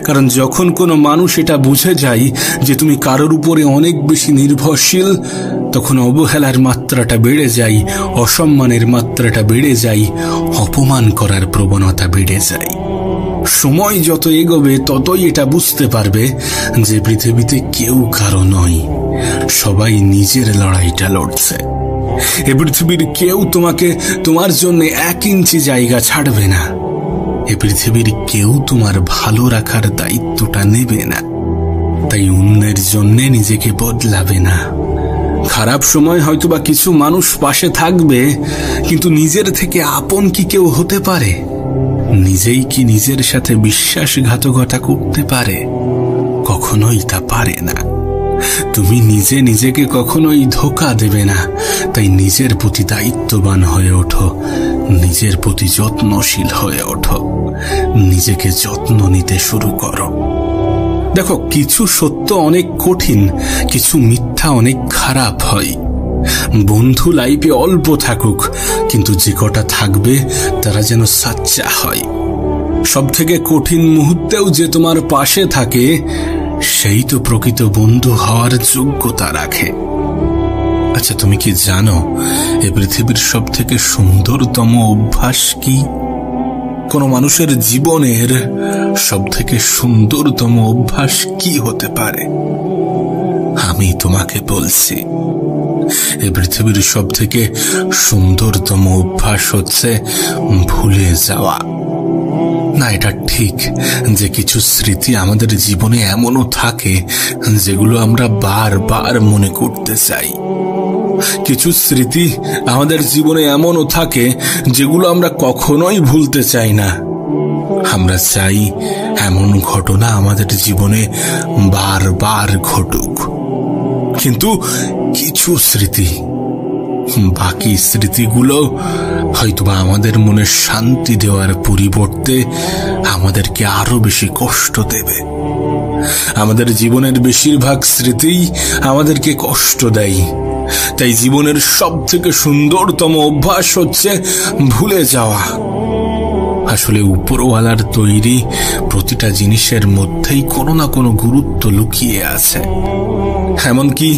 কারণ যখন কোনো মানুষ এটা বুঝে যায় যে তুমি কারোর উপরে অনেক বেশি নির্ভরশীল, তখন অবহেলার মাত্রাটা বেড়ে যায়, অসম্মানের মাত্রাটা বেড়ে যায়, অপমান করার প্রবণতা বেড়ে যায়। সময় যত এগোবে ততই এটা বুঝতে পারবে যে পৃথিবীতে কেউ কারো নয়, সবাই নিজের লড়াইটা লড়ছে। এ পৃথিবীর কেউ তোমাকে তোমার জন্য 1 ইঞ্চি জায়গা ছাড়বে না। এ পৃথিবীর কেউ তোমার ভালো রাখার দায়িত্বটা নেবে না। তাই অন্যের জন্য নিজেকে বদলাবে না। খারাপ সময় হয়তোবা কিছু মানুষ পাশে থাকবে, কিন্তু নিজের থেকে আপন কি কেউ হতে পারে? নিজেই কি নিজের সাথে বিশ্বাসঘাতকতা করতে পারে? কখনোই তা পারে না। তুমি নিজে নিজেকে কখনোই ধোঁকা দেবে না। তাই নিজের প্রতি দায়িত্ববান হয়ে ওঠো, নিজের প্রতি যত্নশীল হয়ে ওঠো, নিজেকে যত্ন নিতে শুরু করো। দেখো, কিছু সত্য অনেক কঠিন, কিছু মিথ্যা অনেক খারাপ হয়। বন্ধু লাইফে অল্প থাকুক, কিন্তু যে কটা থাকবে তারা যেন সাচ্চা হয়। সব থেকে কঠিন মুহূর্তেও যে তোমার পাশে থাকে, সেই তো প্রকৃত বন্ধু হওয়ার যোগ্যতা রাখে। আচ্ছা, তুমি কি জানো এই পৃথিবীর সব থেকে সুন্দরতম অভ্যাস কি? কোন মানুষের জীবনের সব থেকে সুন্দরতম অভ্যাস কি হতে পারে? আমি তোমাকে বলছি, এই পৃথিবীর সব থেকে সুন্দরতম অভ্যাস হচ্ছে ভুলে যাওয়া। না, এটা ঠিক যে কিছু স্মৃতি আমাদের জীবনে এমনও থাকে যেগুলো আমরা বারবার মনে করতে চাই। কিছু স্মৃতি আমাদের জীবনে এমনও থাকে যেগুলো আমরা কখনোই ভুলতে চাই না। আমরা চাই এমন ঘটনা আমাদের জীবনে বারবার ঘটুক। কিন্তু কিছু স্মৃতি, বাকি স্মৃতিগুলো হয়তোবা আমাদের মনে শান্তি দেওয়ার পরিবর্তে আমাদেরকে আরো বেশি কষ্ট দেবে। আমাদের জীবনের বেশিরভাগ স্মৃতিই আমাদেরকে কষ্ট দেয়। তাই জীবনের সব থেকে সুন্দরতম অভ্যাস হচ্ছে ভুলে যাওয়া। আসলে উপরওয়ালার তৈরি প্রতিটা জিনিসের মধ্যেই কোনো না কোনো গুরুত্ব লুকিয়ে আছে। এমনকি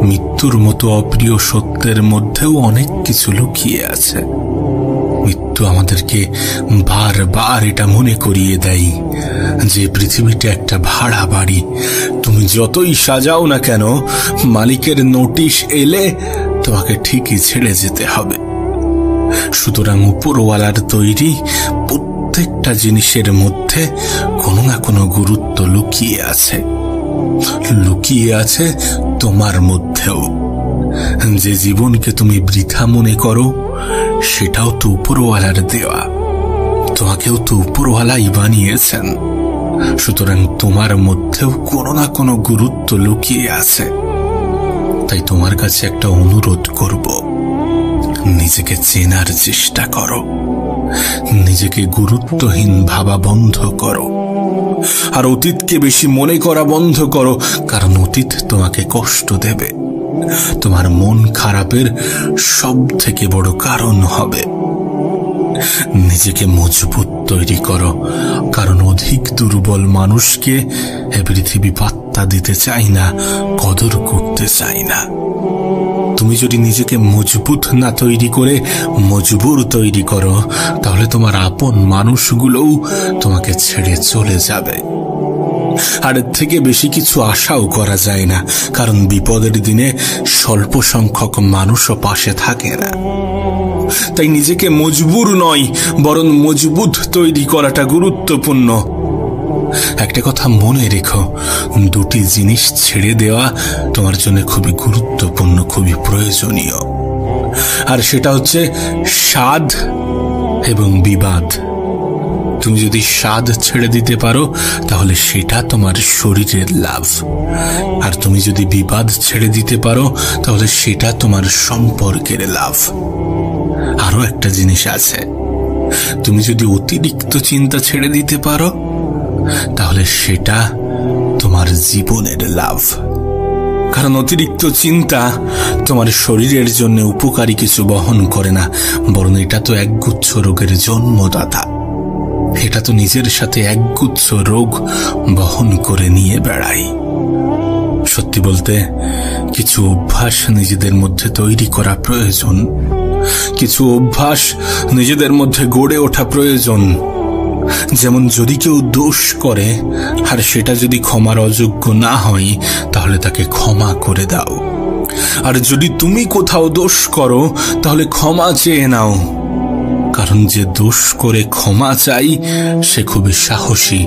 মৃত্যুর মতো অপ্রিয় সত্যের মধ্যেও অনেক কিছু লুকিয়ে আছে। মৃত্যু আমাদেরকে বারবার এটা মনে করিয়ে দেয় যে পৃথিবীটা একটা ভাড়া বাড়ি। তুমি যতই সাজাও না কেন, মালিকের নোটিশ এলে তোমাকে ঠিকই ছেড়ে যেতে হবে। সুতরাং উপরওয়ালার তৈরি প্রত্যেকটা জিনিসের মধ্যে কোনো না কোনো গুরুত্ব লুকিয়ে আছে। লুকিয়ে আছে তোমার মধ্যেও। যে জীবনকে তুমি বৃথা মনে করো, সেটাও তো উপরওয়ালার দেওয়া। তোমাকেও তো উপরওয়ালাই বানিয়েছেন। সুতরাং তোমার মধ্যেও কোনো না কোনো গুরুত্ব লুকিয়ে আছে। তাই তোমার কাছে একটা অনুরোধ করব, নিজেকে চেনার চেষ্টা করো, নিজেকে গুরুত্বহীন ভাবা বন্ধ করো, আর অতীতকে বেশি মনে করা বন্ধ করো। কারণ অতীত তোমাকে কষ্ট দেবে, তোমার মন খারাপের সব থেকে বড় কারণ হবে। নিজেকে মজবুত তৈরি করো, কারণ অধিক দুর্বল মানুষকে এ পৃথিবী পাত্তা দিতে চাই না, কদর করতে চাই না। তুমি যদি নিজেকে মজবুত না তৈরি করে মজবুর তৈরি করো, তাহলে তোমার আপন মানুষগুলোও তোমাকে ছেড়ে চলে যাবে। আর এর থেকে বেশি কিছু আশাও করা যায় না, কারণ বিপদের দিনে স্বল্প সংখ্যক মানুষও পাশে থাকে না। তাই নিজেকে মজবুর নয়, বরং মজবুত তৈরি করাটা গুরুত্বপূর্ণ। একটা কথা মনে রেখো, দুটি জিনিস ছেড়ে দেওয়া তোমার জন্য খুবই গুরুত্বপূর্ণ, খুবই প্রয়োজনীয়। আর সেটা হচ্ছে স্বাদ এবং বিবাদ। তুমি যদি স্বাদ ছেড়ে দিতে পারো, তাহলে সেটা তোমার শরীরের লাভ। আর তুমি যদি বিবাদ ছেড়ে দিতে পারো, তাহলে সেটা তোমার সম্পর্কের লাভ। আরো একটা জিনিস আছে, তুমি যদি অতিরিক্ত চিন্তা ছেড়ে দিতে পারো, তাহলে সেটা তোমার জীবনের লাভ। কারণ অতিরিক্ত চিন্তা তোমার শরীরের জন্য উপকারী কিছু বহন করে না, বরং এটা তো একগুচ্ছ রোগের জন্মদাতা। এটা তো নিজের সাথে একগুচ্ছ রোগ বহন করে নিয়ে বেড়ায়। সত্যি বলতে, কিছু অভ্যাস নিজেদের মধ্যে তৈরি করা প্রয়োজন, কিছু অভ্যাস নিজেদের মধ্যে গড়ে ওঠা প্রয়োজন। যেমন যদি কেউ দোষ করে আর সেটা যদি ক্ষমার অযোগ্য না হয়, তাহলে তাকে ক্ষমা করে দাও। আর যদি তুমি কোথাও দোষ করো, তাহলে ক্ষমা চেয়ে নাও। কারণ যে দোষ করে ক্ষমা চাই সে খুবই সাহসী,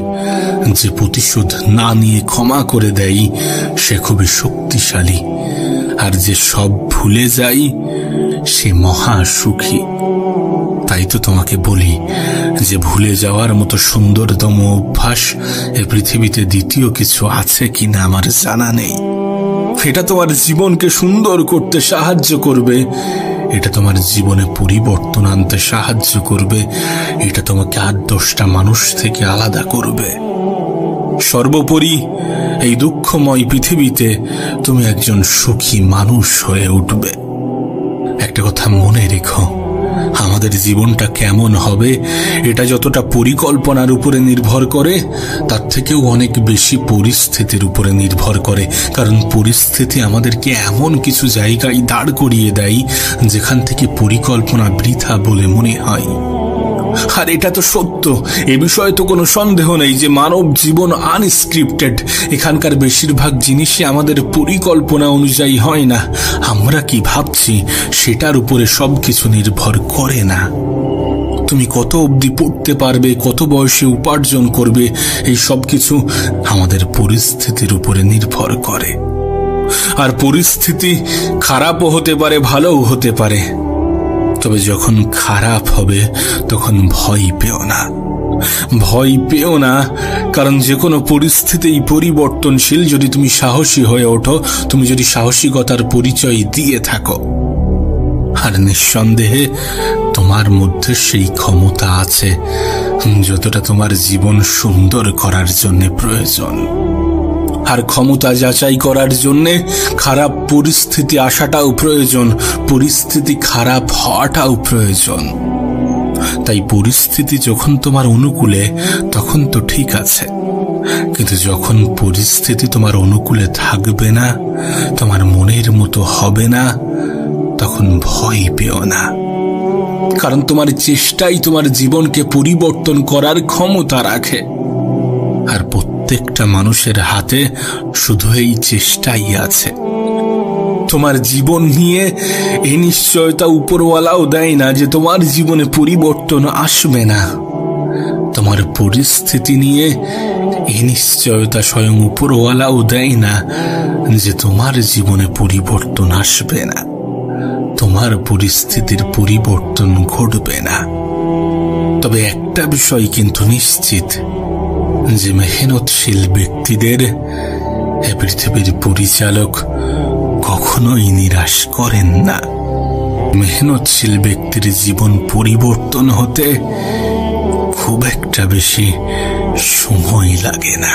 যে প্রতিশোধ না নিয়ে ক্ষমা করে দেয় সে খুবই শক্তিশালী, আর যে সব ভুলে যায় সে মহা সুখী। তাই তো তোমাকে বলি যে ভুলে যাওয়ার মতো সুন্দরতম অভ্যাস এই পৃথিবীতে দ্বিতীয় কিছু আছে কিনা আমার জানা নেই। এটা তোমার জীবনকে সুন্দর করতে সাহায্য করবে, এটা তোমার জীবনে পরিবর্তন আনতে সাহায্য করবে, এটা তোমাকে 8-10টা মানুষ থেকে আলাদা করবে। সর্বোপরি এই দুঃখময় পৃথিবীতে তুমি একজন সুখী মানুষ হয়ে উঠবে। একটা কথা মনে রেখো, আমাদের জীবনটা কেমন হবে এটা যতটা পরিকল্পনার উপরে নির্ভর করে, তার থেকেও অনেক বেশি পরিস্থিতির উপরে নির্ভর করে। কারণ পরিস্থিতি আমাদেরকে এমন কিছু জায়গায় দাঁড় করিয়ে দেয় যেখান থেকে পরিকল্পনা বৃথা বলে মনে হয়। আর এটা তো সত্য, এ বিষয়ে তো কোনো সন্দেহ নেই যে মানব জীবন আনস্ক্রিপ্টেড। এখানকার বেশিরভাগ জিনিসই আমাদের পরিকল্পনা অনুযায়ী হয় না। আমরা কি ভাবছি সেটার উপরে সবকিছু নির্ভর করে না। তুমি কত অবধি পড়তে পারবে, কত বয়সে উপার্জন করবে, এই সব কিছু আমাদের পরিস্থিতির উপরে নির্ভর করে। আর পরিস্থিতি খারাপও হতে পারে, ভালোও হতে পারে। তবে যখন খারাপ হবে তখন ভয় পেও না, ভয় পেও না। কারণ যে কোনো পরিস্থিতিই পরিবর্তনশীল যদি তুমি সাহসী হয়ে ওঠো, তুমি যদি সাহসিকতার পরিচয় দিয়ে থাকো। আর নিঃসন্দেহে তোমার মধ্যে সেই ক্ষমতা আছে যতটা তোমার জীবন সুন্দর করার জন্য প্রয়োজন। আর ক্ষমতা যাচাই করার জন্য খারাপ পরিস্থিতি আসাটাও প্রয়োজন, পরিস্থিতি খারাপ হওয়াটাও প্রয়োজন। তাই পরিস্থিতি যখন তোমার অনুকূলে তখন তো ঠিক আছে, কিন্তু যখন পরিস্থিতি তোমার অনুকূলে থাকবে না, তোমার মনের মতো হবে না, তখন ভয় পেও না। কারণ তোমার চেষ্টাই তোমার জীবনকে পরিবর্তন করার ক্ষমতা রাখে। আর প্রত্যেকটা মানুষের হাতে শুধু এই চেষ্টাই আছে। তোমার জীবন নিয়ে এই নিশ্চয়তা উপরওয়ালাও দেয় না যে তোমার জীবনে পরিবর্তন আসবে না। তোমার পরিস্থিতি নিয়ে এই নিশ্চয়তা স্বয়ং উপরওয়ালাও দেয় না যে তোমার জীবনে পরিবর্তন আসবে না, তোমার পরিস্থিতির পরিবর্তন ঘটবে না। তবে একটা বিষয় কিন্তু নিশ্চিত, যে মেহনতশীল ব্যক্তিদের এ পৃথিবীর পরিচালক কখনোই নিরাশ করেন না। মেহনতশীল ব্যক্তির জীবন পরিবর্তন হতে খুব একটা বেশি সময় লাগে না।